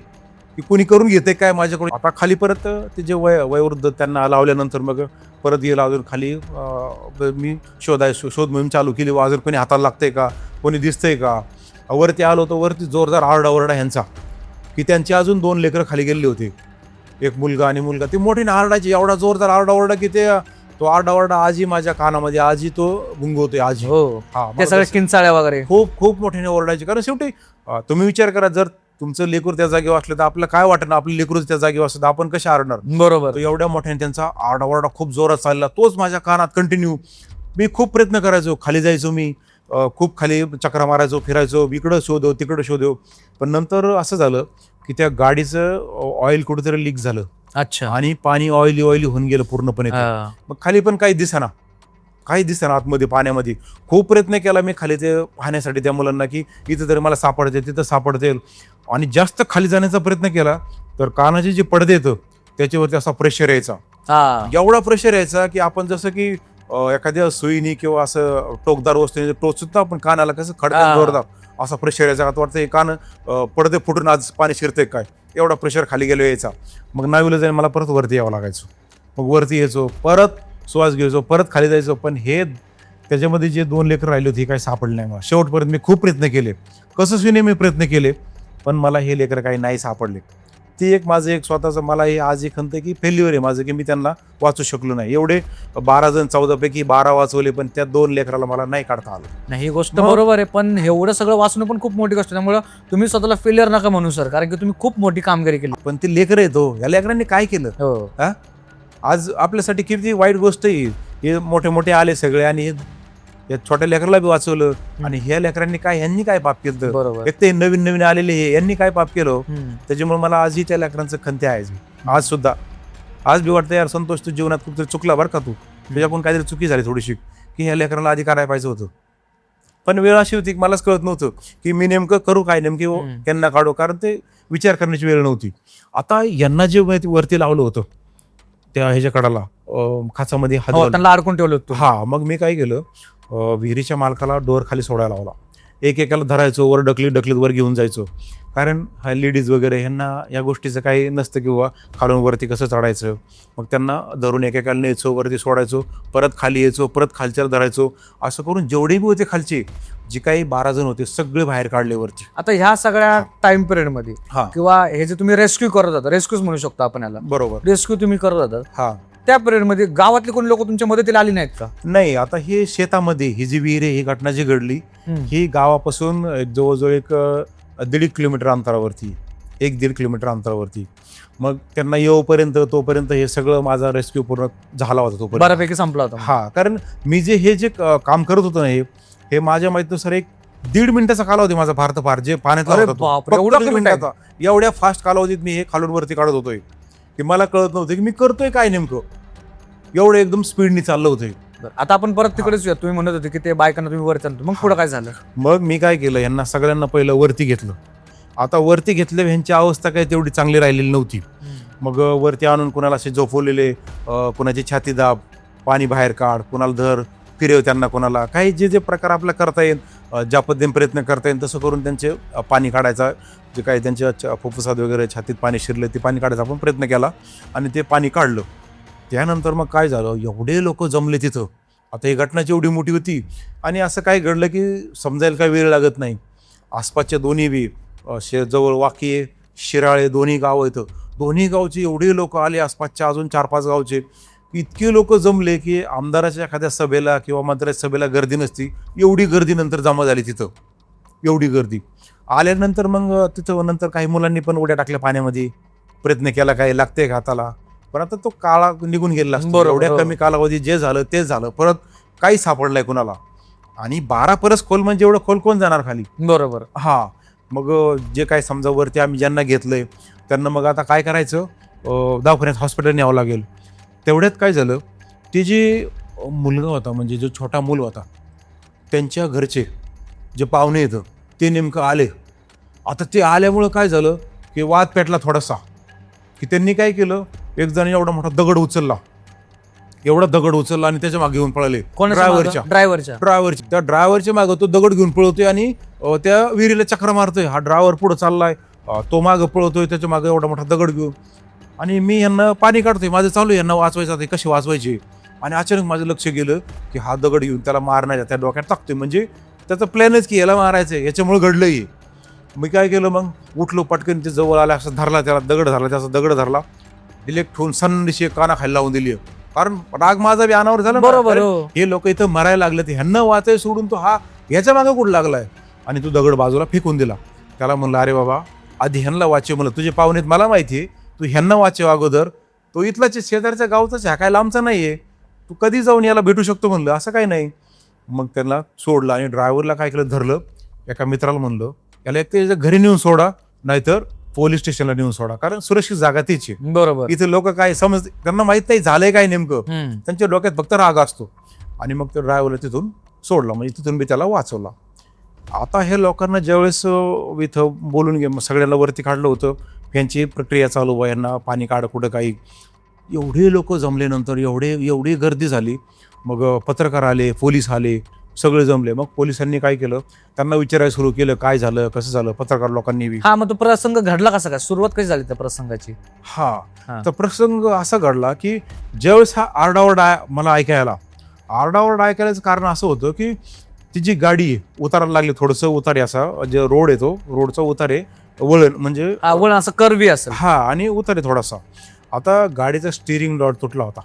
Speaker 1: की कोणी करून घेते काय माझ्याकडून. आता खाली परत ते जे वयोवृद्ध त्यांना लावल्यानंतर मग परत गेला, अजून खाली मी शोध मोहीम चालू केली. अजून कोणी हाताला लागतंय का, कोणी दिसतंय का. वरती आलो तर वरती जोरदार आरडाओरडा ह्यांचा, की त्यांची अजून 2 लेकरं खाली गेलेली होती, एक मुलगा आणि मुलगा. ती मोठीने आरडायची, एवढा जोरदार आरडाओरडा की तो आरडाओरडा आजी माझ्या कानामध्ये, आजी तो गुंगवतोय आजी.
Speaker 2: हा, ते सगळे किंचाळ्या वगैरे
Speaker 1: खूप खूप मोठ्याने ओरडायचे. कारण शेवटी तुम्ही विचार करा, जर तुमचं लेकूर त्या जागेवर असलं तर आपलं काय वाटतं, आपलं लेकरूच त्या जागेवर असलं तर आपण कशा आरडणार.
Speaker 2: बरोबर.
Speaker 1: एवढ्या मोठ्याने त्यांचा आरडाओरडा खूप जोरात चालला, तोच माझ्या कानात कंटिन्यू. मी खूप प्रयत्न करायचो, खाली जायचो, मी खूप खाली चक्रा मारायचो, फिरायचो, इकडं शोधो तिकडं शोधो. पण नंतर असं झालं की त्या गाडीचं ऑइल कुठेतरी लीक झालं.
Speaker 2: अच्छा.
Speaker 1: आणि पाणी ऑइली होऊन गेलं पूर्णपणे. मग खाली पण काही दिसेना आतमध्ये पाण्यामध्ये. खूप प्रयत्न केला मी खाली ते पाहण्यासाठी त्या मुलांना, की इथं तरी मला सापडते, तिथं सापडते. आणि जास्त खाली जाण्याचा प्रयत्न केला तर कानाचे जे पडदे येतं त्याच्यावरती असा प्रेशर यायचा, एवढा प्रेशर यायचा की आपण जसं की एखाद्या सुईनी किंवा असं टोकदार वस्तूने टोचतो आपण कानाला, कसं खडका जोरदार असा प्रेशर यायचा. आता वाटतं हे कान पडदे फुटून आज पाणी शिरते काय, एवढा प्रेशर खाली गेलो यायचा. मग नावीला जाईन मला परत वरती यावं लागायचं. मग वरती यायचो, परत श्वास घ्यायचो, परत खाली जायचो. पण हे त्याच्यामध्ये जे 2 लेकरं राहिले होते, हे काही सापडले नाही मला. शेवटपर्यंत मी खूप प्रयत्न केले, कसं मी प्रयत्न केले, पण मला हे लेकरं काही नाही सापडले. ती एक माझं एक स्वतःचं, मला हे आज एक खंत की फेल्युअर आहे माझं, की मी त्यांना वाचू शकलो नाही. एवढे 12 जण 14 पैकी 12 वाचवले, पण त्या 2 लेकराला मला नाही काढता आलं.
Speaker 2: नाही, ही गोष्ट बरोबर आहे, पण एवढं सगळं वाचणं पण खूप मोठी गोष्ट. त्यामुळे तुम्ही स्वतःला फेल्युअर नका म्हणू सर, कारण की तुम्ही खूप मोठी कामगिरी केली.
Speaker 1: पण ते लेकर येतो, या लेकरांनी काय केलं. आज आपल्यासाठी किती वाईट गोष्ट आहे. हे मोठे मोठे आले सगळे आणि या छोट्या लेकराला बी वाचवलं. आणि ह्या लेकरांनी काय, यांनी काय पाप केलं.
Speaker 2: बरोबर.
Speaker 1: एक ते नवीन आलेले हे, यांनी काय पाप केलं. त्याच्यामुळे मला आजही त्या लेकरांचं खंते आहे. आज सुद्धा आज बी वाटतं, यार संतोष, तू जीवनात कुठेतरी चुकला बरं का, तू तुझ्याकडून काहीतरी चुकी झाली थोडीशी, की ह्या लेकराला आधी करायला पाहिजे होतं. पण वेळ अशी होती की मलाच कळत नव्हतं की मी नेमकं करू काय, नेमकी यांना काढू, कारण ते विचार करण्याची वेळ नव्हती. आता यांना जे वरती लावलं होतं त्या ह्याच्या कडाला खाचामध्ये हात
Speaker 2: हो,
Speaker 1: घालून.
Speaker 2: त्यांना अडकून ठेवलं होतं.
Speaker 1: हा, मग मी काय केलं, विहिरीच्या मालकाला डोअर खाली सोडायला लावला. एकेकाला धरायचो, वर ढकलीत वर घेऊन जायचो. कारण हा लेडीज वगैरे ह्यांना या गोष्टीचं काही नसतं, किंवा खालून वरती कसं चढायचं. मग त्यांना धरून एकेकाला न्यायचो, वरती सोडायचो, परत खाली यायचो, परत खालच्याला धरायचो. असं करून जेवढे बी होते खालचे, जे काही 12 जण होते, सगळे बाहेर काढले वरती.
Speaker 2: आता ह्या सगळ्या टाइम पिरियड मध्ये
Speaker 1: हा,
Speaker 2: किंवा हे जे तुम्ही रेस्क्यू करत होता, रेस्क्यूच म्हणू शकतो आपण याला,
Speaker 1: बरोबर.
Speaker 2: रेस्क्यू तुम्ही करत होता,
Speaker 1: हा,
Speaker 2: त्या पिरियड मध्ये गावातले कोणी लोक तुमच्या मदतीला आली नाहीत का?
Speaker 1: नाही, आता हे शेतामध्ये ही जी विहीर आहे, ही घटना जी घडली ही गावापासून जवळजवळ एक 1.5 किलोमीटर अंतरावरती, 1-1.5 किलोमीटर अंतरावरती. मग त्यांना येऊपर्यंत तोपर्यंत हे सगळं माझा रेस्क्यू पूर्ण झाला होता तोपर्यंत.
Speaker 2: बऱ्यापैकी संपला होता.
Speaker 1: हा, कारण मी जे काम करत होतो ना, हे माझ्या माहितीनुसार एक 1.5 मिनिटाचा कालावधी माझा फार तर फार, जे पाण्यात
Speaker 2: अरे
Speaker 1: लावत होतो,
Speaker 2: बापरे,
Speaker 1: फक्त
Speaker 2: एवढा
Speaker 1: 1.5
Speaker 2: कमी
Speaker 1: मिनिटाचा. एवढ्या फास्ट कालावधीत मी हे खालून वरती काढत होतोय की मला कळत नव्हतं की मी करतोय काय नेमकं. एवढं एकदम स्पीडनी चाललं होतं.
Speaker 2: बरं, आता आपण परत तिकडेच येऊया. तुम्ही म्हणत होते की ते बायकांना तुम्ही वर चालतो, मग पुढे काय झालं?
Speaker 1: मग मी काय केलं, यांना सगळ्यांना पहिलं वरती घेतलं. आता वरती घेतले, ह्यांची अवस्था काही तेवढी चांगली राहिलेली नव्हती. मग वरती आणून कुणाला असे झोपवलेले, कुणाची छाती दाब, पाणी बाहेर काढ, कुणाला धर, फिरव त्यांना, कुणाला काही जे प्रकार आपल्याला करता येईल, ज्या पद्धतीने प्रयत्न करता येईल तसं करून त्यांचे पाणी काढायचा, जे काही त्यांच्या फुफ्फुसात वगैरे छातीत पाणी शिरले ते पाणी काढायचा आपण प्रयत्न केला आणि ते पाणी काढलं. त्यानंतर मग काय झालं, एवढे लोक जमले तिथं. आता ही घटनाची एवढी मोठी होती आणि असं काय घडलं की समजायला काही वेळ लागत नाही. आसपासच्या दोन्ही बी जवळ वाकी, शिराळे दोन्ही गाव आहेत. दोन्ही गावचे एवढे लोक आले, आसपासच्या अजून 4-5 गावचे. इतके लोक जमले की आमदाराच्या एखाद्या सभेला किंवा मंत्र्याच्या सभेला गर्दी नसती, एवढी गर्दी नंतर जमा झाली तिथं. एवढी गर्दी आल्यानंतर मग तिथं नंतर काही मुलांनी पण उड्या टाकल्या पाण्यामध्ये, प्रयत्न केला, काय लागते का हाताला. पण आता तो काळा निघून गेला असतो. एवढ्या कमी कालावधीत जे झालं तेच झालं, परत काही सापडलंय कुणाला. आणि 12 परस खोल म्हणजे एवढं खोल कोण जाणार खाली.
Speaker 2: बरोबर.
Speaker 1: हा, मग जे काय समजा वरती आम्ही ज्यांना घेतलंय त्यांना मग आता काय करायचं, दवाखान्यात हॉस्पिटल न्यावं लागेल. तेवढ्यात काय झालं, ते जे मुलगा होता, म्हणजे जो छोटा मूल होता, त्यांच्या घरचे जे पाहुणे येतं ते नेमकं आले. आता ते आल्यामुळं काय झालं की वाद पेटला थोडासा, की त्यांनी काय केलं, एक जण एवढा मोठा दगड उचलला, आणि त्याच्या मागे घेऊन पळाले. ड्रायव्हरच्या त्या ड्रायव्हरच्या मागे तो दगड घेऊन पळवतोय आणि त्या विहिरीला चक्र मारतोय. हा ड्रायव्हर पुढे चाललाय, तो मागं पळवतोय त्याच्या मागे एवढा मोठा दगड घेऊन. आणि मी यांना पाणी काढतोय, माझं चालू आहे यांना वाचवायचं, आता कसे वाचवायचे. आणि अचानक माझं लक्ष गेलं की हा दगड घेऊन त्याला मारण्याच्या त्या डोक्यात टाकतोय, म्हणजे त्याचा प्लॅनच की याला मारायचं, याच्यामुळे घडलंय. मी काय केलं, मग उठलो पटकन, ते जवळ आला, असं धरला त्याला, त्याचा दगड धरला, डिलेक्ट ठेवून सन्नशी काना खाली लावून दिली. कारण राग माझा बी अनावर झाला.
Speaker 2: बरोबर,
Speaker 1: हे लोक इथं मरायला लागले, ते ह्यांना वाचाय सोडून तो हा ह्याच्या मागे कुठं लागलाय. आणि तो दगड बाजूला फेकून दिला. त्याला म्हणलं, अरे बाबा, आधी ह्यांना वाचव, म्हणलं तुझे पाहुणेत मला माहितीये, तू ह्यांना वाचव अगोदर. तो इथलाच शेजारच्या गावचाच, ह्या काय लांबचा नाहीये, तू कधी जाऊन याला भेटू शकतो म्हणलं, असं काही नाही. मग त्यांना सोडलं आणि ड्रायव्हरला काय केलं, धरलं. एका मित्राला म्हणलं, याला एक त्याच्या घरी नेऊन सोडा, नाहीतर पोलीस स्टेशनला नेऊन सोडा, कारण सुरक्षित जागा तीच आहे.
Speaker 2: बरोबर.
Speaker 1: इथे लोक काय समज, त्यांना माहित नाही झालंय काय नेमकं, त्यांच्या डोक्यात फक्त राग असतो. आणि मग ते ड्रायव्हरला तिथून सोडला, म्हणजे तिथून मी त्याला वाचवला. आता हे लोकांना ज्यावेळेस इथं बोलून घे, सगळ्यांना वरती काढलं होतं, यांची प्रक्रिया चालू व्हा, यांना पाणी काढ कुठं काही. एवढे लोक जमले, नंतर एवढी गर्दी झाली. मग पत्रकार आले, पोलीस आले, सगळे जमले. मग पोलिसांनी काय केलं, त्यांना विचारायला सुरू केलं, काय झालं, कसं झालं. पत्रकार लोकांनी
Speaker 2: हा, मग तो प्रसंग घडला कसा काय, सुरुवात कशी झाली त्या प्रसंगाची?
Speaker 1: हा, तर प्रसंग असा घडला की ज्यावेळेस हा आरडाओरडा मला ऐकायलाच कारण असं होतं की ती जी गाडी आहे, उतारायला लागली, थोडंसं उतार आहे, असा जे रोड आहे, तो रोडचा उतार आहे, वळण म्हणजे
Speaker 2: वळण असं कर्वी असेल.
Speaker 1: हा, आणि उतार आहे थोडासा. आता गाडीचा स्टिअरिंग रॉड तुटला होता.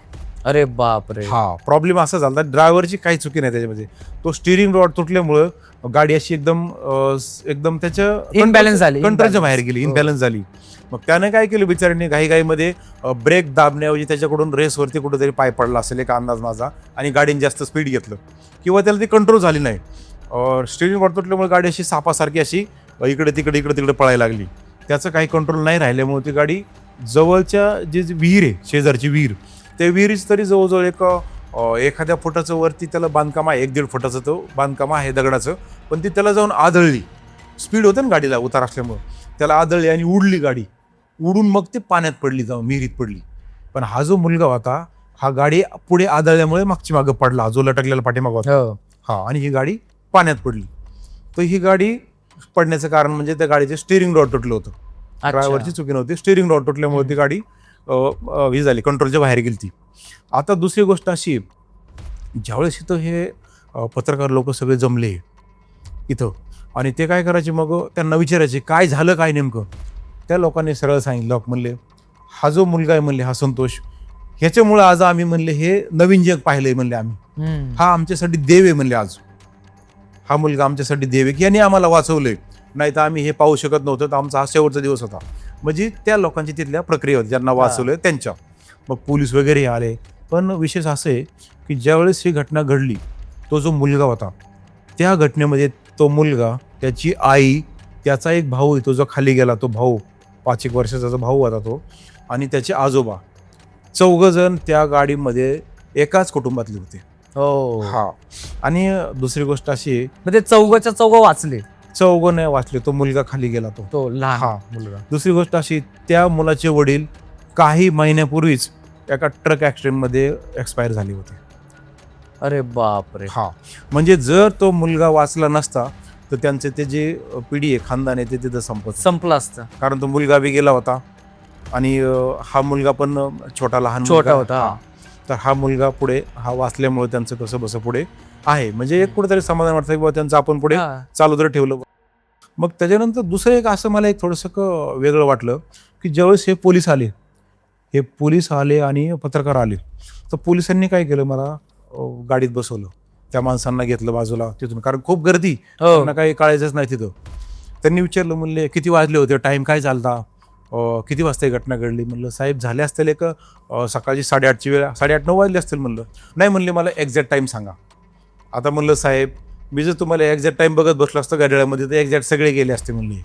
Speaker 2: अरे बापरे.
Speaker 1: हा, प्रॉब्लेम असा झाला, ड्रायव्हरची काही चुकी नाही त्याच्यामध्ये. तो स्टिअरिंग रॉड तुटल्यामुळं गाडी अशी एकदम त्याच्या
Speaker 2: इनबॅलन्स झाली,
Speaker 1: कंट्रोलच्या बाहेर गेली, इनबॅलन्स झाली. मग त्याने काय केलं बिचाऱ्यांनी, घाईघाईमध्ये ब्रेक दाबण्याऐवजी त्याच्याकडून रेसवरती कुठेतरी पाय पडला असेल एक अंदाज माझा, आणि गाडीने जास्त स्पीड घेतलं किंवा त्याला ती कंट्रोल झाली नाही. स्टिअरिंग रॉड तुटल्यामुळे गाडी अशी सापासारखी अशी इकडे तिकडे पळायला लागली. त्याचं काही कंट्रोल नाही राहिल्यामुळे ती गाडी जवळच्या जी विहीर आहे, शेजारची विहीर, त्या विहिरीच तरी जवळजवळ एखाद्या फुटाचं वरती त्याला बांधकाम आहे, 1-1.5 फुटाचं तो बांधकाम आहे दगडाचं, पण ती त्याला जाऊन आदळली. स्पीड होतं ना गाडीला, उतार असल्यामुळं त्याला आदळली आणि उडली गाडी. उडून मग ते पाण्यात पडली, जाऊन विहिरीत पडली. पण हा जो मुलगा होता हा गाडी पुढे आदळल्यामुळे मागची मागं पडला, जो लटकलेला पाठीमागं होता.
Speaker 2: हो.
Speaker 1: हा, आणि ही गाडी पाण्यात पडली. तर ही गाडी पडण्याचं कारण म्हणजे त्या गाडीचे स्टिअरिंग रॉड तुटलं होतं.
Speaker 2: अच्छा.
Speaker 1: ड्रायव्हरची चुकी नव्हती, स्टिअरिंग रॉड तुटल्यामुळे ती गाडी ही झाली, कंट्रोलच्या बाहेर गेली ती. आता दुसरी गोष्ट अशी, ज्यावेळेस इथं हे पत्रकार लोक सगळे जमले इथं, आणि ते काय करायचे, मग त्यांना विचारायचे काय झालं काय नेमकं. त्या लोकांनी सरळ सांगितलं, म्हणले हा जो मुलगा आहे म्हणले, हा संतोष, ह्याच्यामुळे आज आम्ही म्हणले हे नवीन जग पाहिलंय म्हणले आम्ही. हा आमच्यासाठी देव आहे म्हणले. आज हा मुलगा आमच्यासाठी देव आहे की याने आम्हाला वाचवलंय, नाही तर आम्ही हे पाहू शकत नव्हतं. तर आमचा हा शेवटचा दिवस होता. म्हणजे त्या लोकांची तिथल्या प्रक्रिया होती ज्यांना वाचवलंय त्यांच्या. मग पोलीस वगैरे आले. पण विशेष असं आहे की ज्यावेळेस ही घटना घडली, तो जो मुलगा होता त्या घटनेमध्ये, तो मुलगा, त्याची आई, त्याचा एक भाऊ, तो जो खाली गेला तो भाऊ, 5 वर्षाचा जो भाऊ होता तो, आणि त्याचे आजोबा, 4 जण त्या गाडीमध्ये एकाच कुटुंबातले होते.
Speaker 2: हो.
Speaker 1: हा, आणि दुसरी गोष्ट अशी आहे,
Speaker 2: म्हणजे चौघाच्या चौघ वाचले.
Speaker 1: 4 नाही वाचले, तो मुलगा खाली गेला तो.
Speaker 2: तो लहान
Speaker 1: हा.
Speaker 2: मुलगा.
Speaker 1: दुसरी गोष्ट अशी, त्या मुलाचे वडील काही महिन्यापूर्वीच एका ट्रक ॲक्सिडेंटमध्ये एक्सपायर झाले होते.
Speaker 2: अरे बापरे.
Speaker 1: हा, म्हणजे जर तो मुलगा वाचला नसता तर त्यांचे ते जे पिढी आहे, खानदान आहे, ते तिथं
Speaker 2: संपलं असतं.
Speaker 1: कारण तो मुलगा बी गेला होता आणि हा मुलगा पण लहान
Speaker 2: छोटा होता.
Speaker 1: हा. तर हा मुलगा पुढे हा वाचल्यामुळे त्यांचं कसं बसं पुढे आहे, म्हणजे एक कुठेतरी समाधान वाटतं की बाबा त्यांचं आपण पुढे चालू जर ठेवलं. मग त्याच्यानंतर दुसरं एक असं मला एक थोडंसं वेगळं वाटलं की ज्यावेळेस हे पोलीस आले आणि पत्रकार आले, तर पोलिसांनी काय केलं, मला गाडीत बसवलं, त्या माणसांना घेतलं बाजूला तिथून, कारण खूप गर्दी, त्यांना काही कळायचंच नाही तिथं. त्यांनी विचारलं, म्हणले किती वाजले होते, टाईम काय चालता, किती वाजता ही घटना घडली. म्हणलं साहेब झाले असतील एक सकाळची 8:30ची वेळ, 8:30-9 वाजले असतील. म्हणलं नाही, म्हणले मला एक्झॅक्ट टाईम सांगा. आता म्हणलं साहेब, मी जर तुम्हाला एक्झॅक्ट टाईम बघत बसलो असतो घड्याळामध्ये तर एक्झॅक्ट सगळे गेले असते. म्हणले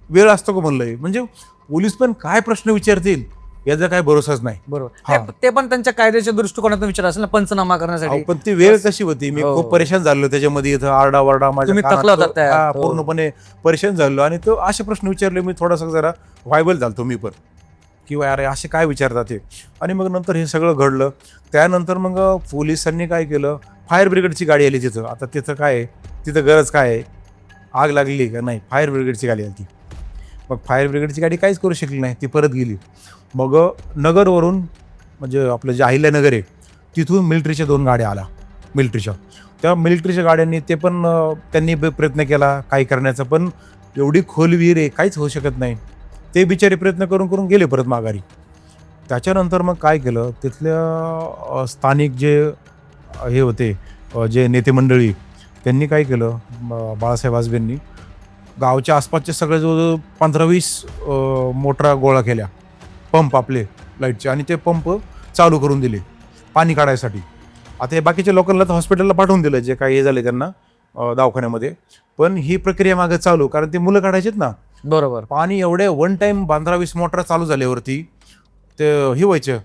Speaker 1: वेळ असतो का म्हणलं. म्हणजे पोलीस पण काय प्रश्न विचारतील याचा काय भरोसाच नाही.
Speaker 2: बरोबर, ते पण त्यांच्या कायद्याच्या दृष्टिकोनातून विचार असेल ना, पंचनामा करण्यासाठी.
Speaker 1: पण ती वेळ कशी होती, मी खूप परेशान झालो त्याच्यामध्ये, इथं आरडाओरडा माझ्या पूर्णपणे परेशान झालो. आणि तो असे प्रश्न विचारले, मी थोडासा जरा व्हायबल झालतो मी पण, किंवा अरे असे काय विचारतात ते. आणि मग नंतर हे सगळं घडलं. त्यानंतर मग पोलिसांनी काय केलं, फायर ब्रिगेडची गाडी आली तिथं. आता तिथं काय आहे, तिथं गरज काय आहे, आग लागली का नाही, फायर ब्रिगेडची गाडी आली ती. मग फायर ब्रिगेडची गाडी काहीच करू शकली नाही, ती परत गेली. मग नगरवरून, म्हणजे आपलं जे अहिल्यानगर आहे तिथून मिलिटरीच्या 2 गाड्या आल्या, त्या मिलिटरीच्या गाड्यांनी ते पण त्यांनी प्रयत्न केला काही करण्याचा, पण एवढी खोल विहीर आहे, काहीच होऊ शकत नाही. ते बिचारे प्रयत्न करून गेले परत माघारी. त्याच्यानंतर मग काय केलं, तिथल्या स्थानिक जे हे होते, जे नेते मंडळी, त्यांनी काय केलं, बाळासाहेब आजबेंनी गावच्या आसपासचे सगळे जवळजवळ 15-20 मोटरा गोळा केल्या, पंप आपले लाईटचे, आणि ते पंप चालू करून दिले पाणी काढायसाठी. आता हे बाकीच्या लोकांना तर हॉस्पिटलला पाठवून दिलं, जे काही हे झाले त्यांना दवाखान्यामध्ये, पण ही प्रक्रिया मागे चालू, कारण ते मुलं काढायचेत ना.
Speaker 2: बरोबर.
Speaker 1: पाणी एवढे वन टाइम 15-20 मोटरा चालू झाल्यावरती ते हे व्हायचं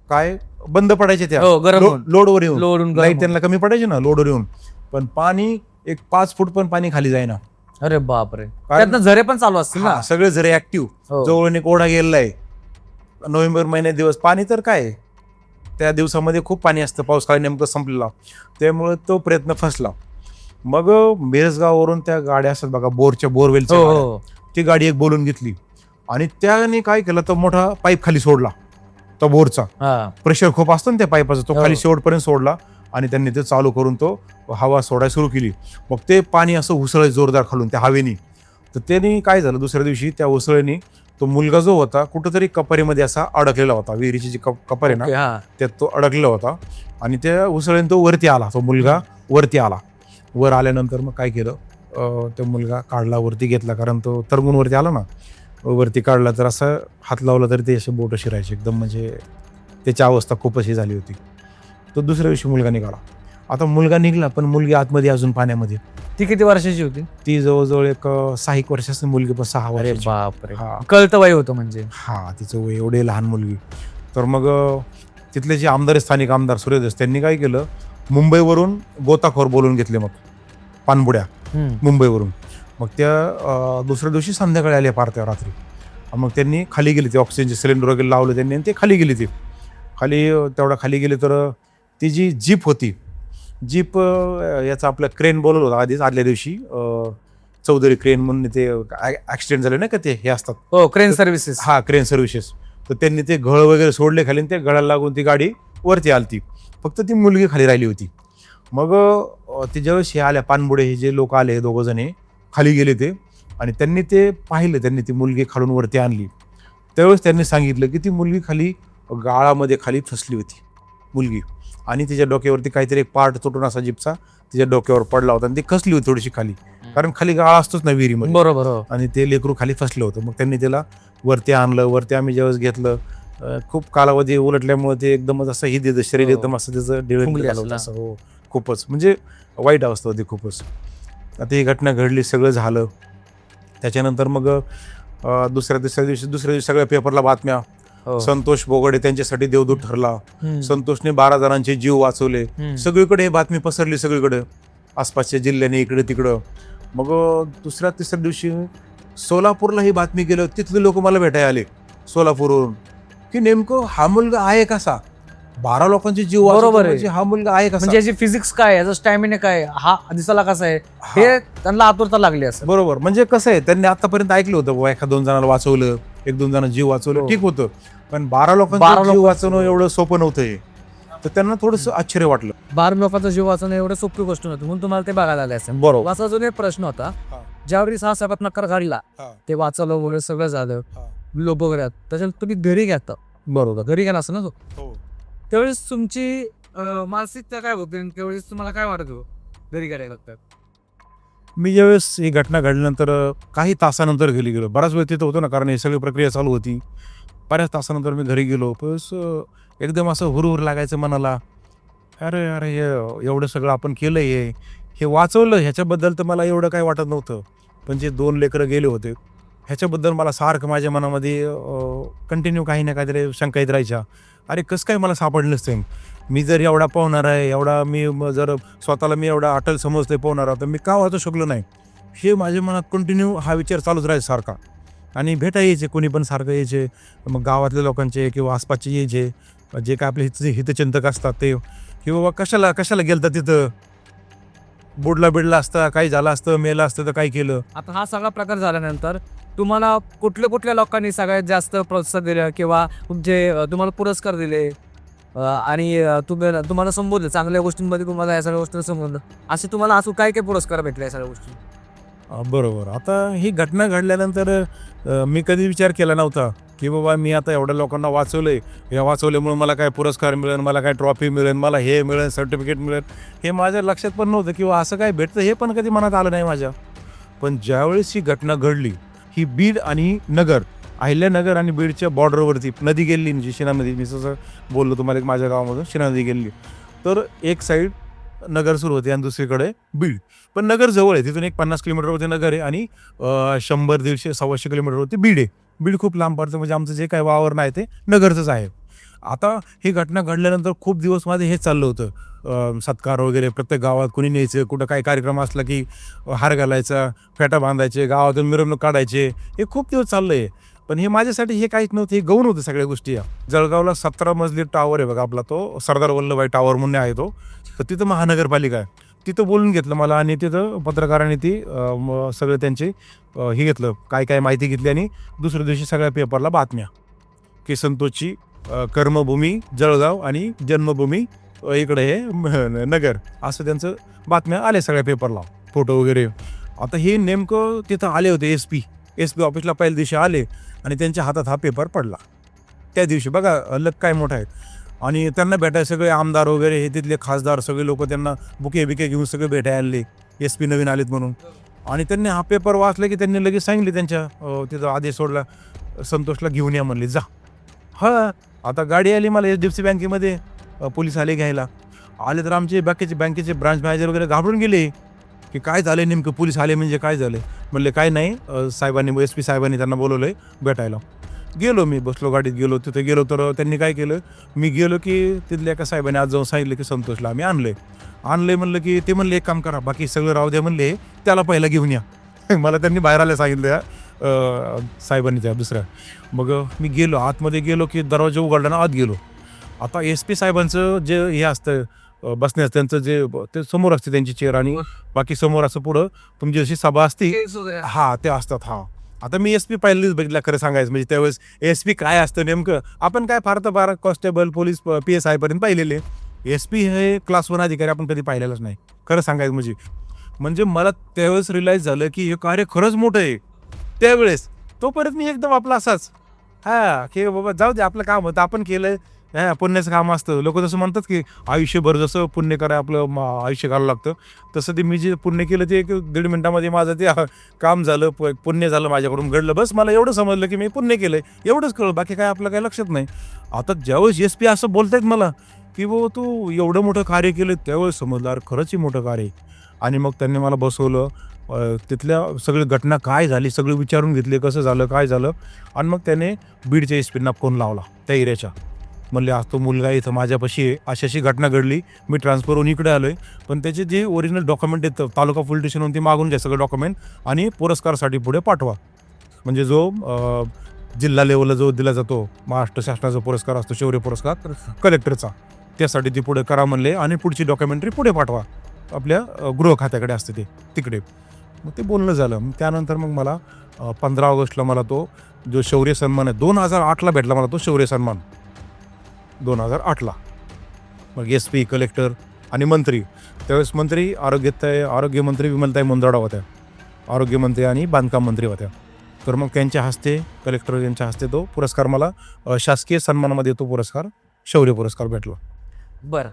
Speaker 1: काय, बंद पडायचे त्या लोडवर येऊन, लाईट त्यांना कमी पडायचे ना लोडवर येऊन, पण पाणी एक 5 फूट पण पाणी खाली जाईना.
Speaker 2: अरे बापरे, त्यातनं झरे पण चालू असतील ना,
Speaker 1: सगळे झरे ऍक्टिव्ह. जवळ एक ओढा गेलेला आहे, नोव्हेंबर महिन्यात दिवस पाणी, तर काय त्या दिवसामध्ये खूप पाणी असतं, पाऊस काळ नेमकं संपलेला, त्यामुळे तो प्रयत्न फसला. मग मिरजगाववरून त्या गाड्या असतात बघा, बोरवेलच्या, ती गाडी एक बोलून घेतली, आणि त्याने काय केलं, तो मोठा पाईप खाली सोडला, तो बोरचा, प्रेशर खूप असतो ना त्या पाईपाचा, तो खाली शेवटपर्यंत सोडला, आणि त्यांनी ते चालू करून तो हवा सोडायला सुरू केली. मग ते पाणी असं उसळलं जोरदार खालून त्या हवेनी. तर त्याने काय झालं, दुसऱ्या दिवशी त्या उसळीने तो मुलगा जो होता कुठंतरी कपारीमध्ये असा अडकलेला होता, विहिरीची जी कपार आहे ना त्यात तो अडकलेला होता, आणि त्या उसळीने तो वरती आला, तो मुलगा वरती आला. वर आल्यानंतर मग काय केलं, तो मुलगा काढला, वरती घेतला, कारण तो तरंगून वरती आला ना, वरती काढला तर असं हात लावला तरी ते असे बोट शिरायचे एकदम, म्हणजे त्याची अवस्था खूप अशी झाली होती. तो दुसऱ्या दिवशी मुलगा निघाला. आता मुलगा निघाला, पण मुलगी आतमध्ये अजून पाण्यामध्ये.
Speaker 2: ती किती वर्षाची होती?
Speaker 1: ती जवळजवळ एक 6 वर्षाची मुलगी, पण 6 वर्षाची.
Speaker 2: बापरे, कळतं वय होतं म्हणजे.
Speaker 1: हा, तिचं वय एवढे लहान मुलगी. तर मग तिथले जे आमदार, स्थानिक आमदार सूर्यदास, त्यांनी काय केलं, मुंबईवरून गोताखोर बोलून घेतले, मग पाणबुड्या मुंबईवरून. मग त्या दुसऱ्या दिवशी संध्याकाळी आल्या पार त्या रात्री. मग त्यांनी खाली गेली, ते ऑक्सिजनचे सिलेंडर वगैरे लावलं त्यांनी, आणि ते खाली गेली. ते खाली तेवढा खाली गेले तर ती जी जीप होती, जीप याचा आपलं क्रेन बोलवलं होतं आधीच आदल्या दिवशी, चौधरी क्रेन म्हणून ते ॲक्सिडेंट झाले ना का ते हे असतात.
Speaker 2: हो, क्रेन सर्व्हिसेस.
Speaker 1: हा, क्रेन सर्व्हिसेस. तर त्यांनी ते घळ वगैरे सोडले खाली आणि त्या गळाला लागून ती गाडी वरती आलती. फक्त ती मुलगी खाली राहिली होती. मग ते ज्यावेळेस हे आल्या पानबुडे हे जे लोक आले दोघं जणे खाली गेले ते, आणि त्यांनी ते पाहिलं, त्यांनी ती मुलगी खालून वरती आणली. त्यावेळेस त्यांनी सांगितलं की ती मुलगी खाली गाळामध्ये खाली फसली होती मुलगी, आणि तिच्या डोक्यावरती काहीतरी एक पार्ट तुटून असा जीपचा तिच्या डोक्यावर पडला होता आणि ती खसली होती थोडीशी खाली, कारण खाली गाळा असतोच ना विहिरीमध्ये.
Speaker 2: बरोबर. हो.
Speaker 1: आणि ते लेकरू खाली फसलं होतं. मग त्यांनी त्याला वरती आणलं. वरती आम्ही ज्यावेळेस घेतलं, खूप कालावधी उलटल्यामुळे ते एकदमच असं ही देतं शरीर,
Speaker 2: हो.
Speaker 1: एकदम असं त्याचं डिळून
Speaker 2: फुगली
Speaker 1: झालं
Speaker 2: असेल
Speaker 1: होतं असं. हो, खूपच म्हणजे वाईट अवस्था होती खूपच. आता ही घटना घडली, सगळं झालं. त्याच्यानंतर मग दुसऱ्या दिवशी सगळ्या पेपरला बातम्या,
Speaker 2: हो.
Speaker 1: संतोष बोगडे त्यांच्यासाठी देवदूत ठरला,
Speaker 2: हम्म.
Speaker 1: संतोषने 12 जणांचे जीव वाचवले.
Speaker 2: हम्म.
Speaker 1: सगळीकडे ही बातमी पसरली, सगळीकडे आसपासच्या जिल्ह्याने, इकडे तिकडं. मग तिसऱ्या दिवशी सोलापूरला ही बातमी गेलं. तिथले लोक मला भेटायला आले सोलापूरवरून, की नेमकं हा मुलगा आहे कसा, 12 लोकांचे जीव
Speaker 2: बरोबर
Speaker 1: वाचवतो
Speaker 2: आहे.
Speaker 1: म्हणजे हा मुलगा आहे कसा.
Speaker 2: म्हणजे याची फिजिक्स काय, याचा स्टॅमिना काय, हा दिसायला कसा आहे, हे त्यांना आतुरता लागली असं.
Speaker 1: बरोबर. म्हणजे कसं आहे, त्यांनी आतापर्यंत ऐकलं होतं बाबा 1-2 जणांना वाचवलं, 1-2 जण जीव वाचवलं,
Speaker 2: हो.
Speaker 1: ठीक होतं. पण 12 लोकांचा जीव वाचवणं एवढं सोपं नव्हतं हे. तर त्यांना थोडंसं आश्चर्य वाटलं.
Speaker 2: 12 लोकांचा जीव वाचवणं एवढं सोपी गोष्ट नव्हती, म्हणून तुम्हाला ते बघायला आले असेल.
Speaker 1: बरोबर.
Speaker 2: माझा अजून एक प्रश्न होता, ज्यावेळी हा सगळा प्रकार घडला, ते वाचवलं वगैरे सगळं झालं, लोक वगैरे, त्याच्यानंतर तुम्ही घरी घेता. बरोबर, घरी गेला असं ना तो, त्यावेळेस तुमची मानसिकता काय होती, त्यावेळेस तुम्हाला काय वाटत हो घरी गेल्या लागतात?
Speaker 1: मी ज्यावेळेस ही घटना घडल्यानंतर काही तासानंतर घरी गेलो. बराच वेळ तिथं होतो ना, कारण ही सगळी प्रक्रिया चालू होती. बऱ्याच तासानंतर मी घरी गेलो. बस एकदम असं हुरहुर लागायचं मनाला. अरे अरे, हे एवढं सगळं आपण केलं, हे वाचवलं, ह्याच्याबद्दल तर मला एवढं काही वाटत नव्हतं. पण जे 2 लेकरं गेले होते ह्याच्याबद्दल मला सारखं माझ्या मनामध्ये कंटिन्यू काही ना काहीतरी शंका येत राहायच्या. अरे कसं काय मला सापडलं नसतं, मी जर एवढा पोहणार आहे, एवढा मी जर स्वतःला मी एवढा अटल समजतोय पोहणारा, तर मी का वाचू शकलो नाही, हे माझ्या मनात कंटिन्यू हा विचार चालूच राहायचा सारखा. आणि यायचे कोणी पण सारखं यायचे, मग गावातल्या लोकांचे किंवा आसपासचे यायचे, जे काय आपले हितचिंतक असतात ते, की बाबा कशाला गेलता तिथं, बुडला असता, काही झालं असतं, मेलं असतं तर काय केलं.
Speaker 2: आता हा सगळा प्रकार झाल्यानंतर तुम्हाला कुठल्या लोकांनी सगळ्यात जास्त प्रोत्साहन दिलं किंवा तुम्हाला पुरस्कार दिले आणि तुम्हाला संबोधलं, चांगल्या गोष्टींमध्ये तुम्हाला या सगळ्या गोष्टी संबोधलं, असे तुम्हाला असं काय पुरस्कार भेटले या सगळ्या गोष्टी?
Speaker 1: बरोबर. आता ही घटना घडल्यानंतर मी कधी विचार केला नव्हता की बाबा मी आता एवढ्या लोकांना वाचवलंय, या वाचवल्यामुळे मला काय पुरस्कार मिळेल, मला काय ट्रॉफी मिळेल, मला हे मिळेल, सर्टिफिकेट मिळेल, हे माझ्या लक्षात पण नव्हतं किंवा असं काय भेटतं हे पण कधी मनात आलं नाही माझ्या. पण ज्यावेळेस ही घटना घडली, ही बीड आणि नगर, अहिल्यानगर आणि बीडच्या बॉर्डरवरती नदी गेली, म्हणजे शिना नदी, मी जसं बोललो तुम्हाला एक माझ्या गावामधून शिना नदी गेली, तर एक साईड नगर सुरू होते आणि दुसरीकडे बीड. पण नगर जवळ आहे, तिथून एक 50 किलोमीटरवरती नगर आहे आणि 100, 150, 125 किलोमीटरवरती बीड आहे. बीड खूप लांब पडतं, म्हणजे आमचं जे काही वावर नाही ते नगरचंच आहे. आता ही घटना घडल्यानंतर खूप दिवस माझं हेच चाललं होतं, सत्कार वगैरे प्रत्येक गावात कोणी न्यायचं, कुठं काही कार्यक्रम असला की हार घालायचा, फेटा बांधायचे, गावातून मिरवणूक काढायचे, हे खूप दिवस चाललं आहे. पण हे माझ्यासाठी हे काहीच नव्हतं, हे गौण होतं सगळ्या गोष्टी. जळगावला 17 मजली टावर आहे बघा आपला, तो सरदार वल्लभभाई टावर म्हणून आहे तो, तर तिथं महानगरपालिका आहे. तिथं बोलून घेतलं मला आणि तिथं पत्रकारांनी ती सगळं त्यांचे हे घेतलं, काय माहिती घेतली आणि दुसऱ्या दिवशी सगळ्या पेपरला बातम्या की संतोषची कर्मभूमी जळगाव आणि जन्मभूमी इकडे हे नगर, असं त्यांचं बातम्या आल्या सगळ्या पेपरला, फोटो वगैरे. आता हे नेमकं तिथं आले होते एस पी ऑफिसला पहिल्या दिवशी आले आणि त्यांच्या हातात हा पेपर पडला त्या दिवशी. बघा लक काय मोठा आहे. आणि त्यांना भेटायला सगळे आमदार वगैरे, हे तिथले खासदार सगळे लोक त्यांना बुके घेऊन सगळे भेटायला आले, एस पी नवीन आलेत म्हणून. आणि त्यांनी हा पेपर वाचला की त्यांनी लगेच सांगितले, त्यांच्या तिथं आदेश सोडला, संतोषला घेऊन या म्हणले, जा. हा, आता गाडी आली मला HDFC बँकेमध्ये, पोलीस आले घ्यायला. आले तर आमचे बँकेचे ब्रांच मॅनेजर वगैरे घाबरून गेले की काय झालं नेमकं, पोलीस आले म्हणजे काय झालं. म्हणले काय नाही, साहेबांनी SP साहेबांनी त्यांना बोलवलं आहे भेटायला. गेलो, मी बसलो गाडीत, गेलो तिथे गेलो तर त्यांनी काय केलं, मी गेलो की तिथल्या एका साहेबांनी आज जाऊन सांगितलं की संतोषला आम्ही आणलंय म्हणलं की ते म्हणले एक काम करा, बाकी सगळं राहू द्या म्हणले, त्याला पहिला घेऊन या. मला त्यांनी बाहेर आल्या सांगितलं साहेबांनी त्या दुसऱ्या. मग मी गेलो आतमध्ये, गेलो की दरवाजा उघडला ना, आत गेलो. आता एस पी साहेबांचं जे हे असतं बसण्याचं त्यांचं जे ते समोर असते त्यांची चेअर आणि बाकी समोर असं पुढं तुमची जशी सभा असती हा ते असतात. हा आता मी एस पी पहिलेच बघितला खरं सांगायचं म्हणजे त्यावेळेस एस पी काय असतं नेमकं आपण काय फार तर फार कॉन्स्टेबल पोलीस PSI पर्यंत पाहिलेले. एस पी हे क्लास 1 अधिकारी आपण कधी पाहिलेलाच नाही खरं सांगायचं म्हणजे मला त्यावेळेस रिअलाईज झालं की हे कार्य खरंच मोठं आहे. त्यावेळेस तोपर्यंत मी एकदम आपला असाच की बाबा जाऊ दे आपलं काम होतं आपण केलं पुण्याचं काम असतं. लोक जसं म्हणतात की आयुष्यभर जसं पुण्य कराय आपलं आयुष्य घालावं लागतं तसं ते मी जे पुण्य केलं ते 1.5 मिनिटामध्ये माझं ते काम झालं पुण्य झालं माझ्याकडून घडलं. बस मला एवढं समजलं की मी पुण्य केलं एवढंच कळलं बाकी काय आपलं काय लक्षात नाही. आता ज्यावेळेस एस पी असं बोलतायत मला की बाबा तू एवढं मोठं कार्य केलं त्यावेळेस समजलं अरे खरंच ही मोठं कार्य. आणि मग त्यांनी मला बसवलं तिथल्या सगळी घटना काय झाली सगळं विचारून घेतले कसं झालं काय झालं. आणि मग त्याने बीडच्या एस पींना फोन लावला त्या एरियाच्या. म्हणले आज तो मुलगा इथं माझ्यापाशी आहे अशी घटना घडली मी ट्रान्सफर होऊन इकडे आलो आहे पण त्याचे जे ओरिजिनल डॉक्युमेंट आहेत तालुका पोलीस स्टेशनहून ते मागून घ्या सगळं डॉक्युमेंट आणि पुरस्कारसाठी पुढे पाठवा. म्हणजे जो जिल्हा लेवलला जो दिला जातो महाराष्ट्र शासनाचा पुरस्कार असतो शौर्य पुरस्कार कलेक्टरचा त्यासाठी ती पुढे करा म्हणले आणि पुढची डॉक्युमेंटरी पुढे पाठवा आपल्या गृह खात्याकडे असते ते तिकडे. मग ते बोलणं झालं. मग त्यानंतर मग मला 15 ऑगस्टला मला तो जो शौर्य सन्मान आहे 2008ला भेटला मला तो शौर्य सन्मान 2008ला. मग एस पी कलेक्टर आणि मंत्री त्यावेळेस मंत्री आरोग्यमंत्री विमलताई मुंदडा होत्या आरोग्यमंत्री आणि बांधकाम मंत्री होत्या. तर मग त्यांच्या हस्ते कलेक्टर यांच्या हस्ते तो पुरस्कार मला शासकीय सन्मानामध्ये तो पुरस्कार शौर्य पुरस्कार भेटला.
Speaker 2: बरं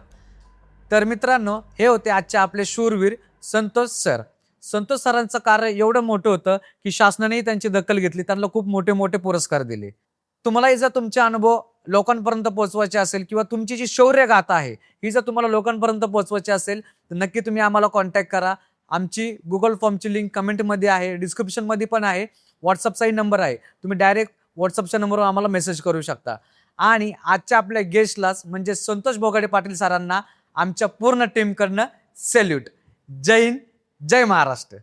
Speaker 2: तर मित्रांनो हे होते आजचे आपले शूरवीर संतोष सर. संतोष सरांचं कार्य एवढं मोठं होतं की शासनानेही त्यांची दखल घेतली त्यांना खूप मोठे मोठे पुरस्कार दिले. तुम्हालाही जर तुमचे अनुभव लोकांपर्यंत पोहोचवायचे असेल किंवा तुमची जी शौर्य गाथा आहे ही जर तुम्हाला लोकांपर्यंत पोहोचवायची असेल तर नक्की तुम्ही आम्हाला कॉन्टॅक्ट करा. आमची गुगल फॉर्मची लिंक कमेंटमध्ये आहे डिस्क्रिप्शनमध्ये पण आहे. व्हॉट्सअपचाही नंबर आहे तुम्ही डायरेक्ट व्हॉट्सअपच्या नंबरवर आम्हाला मेसेज करू शकता. आणि आजच्या आपल्या गेस्टलाच म्हणजे संतोष बोगाडे पाटील सरांना आमच्या पूर्ण टीमकडनं सॅल्यूट. जय हिंद जय महाराष्ट्र.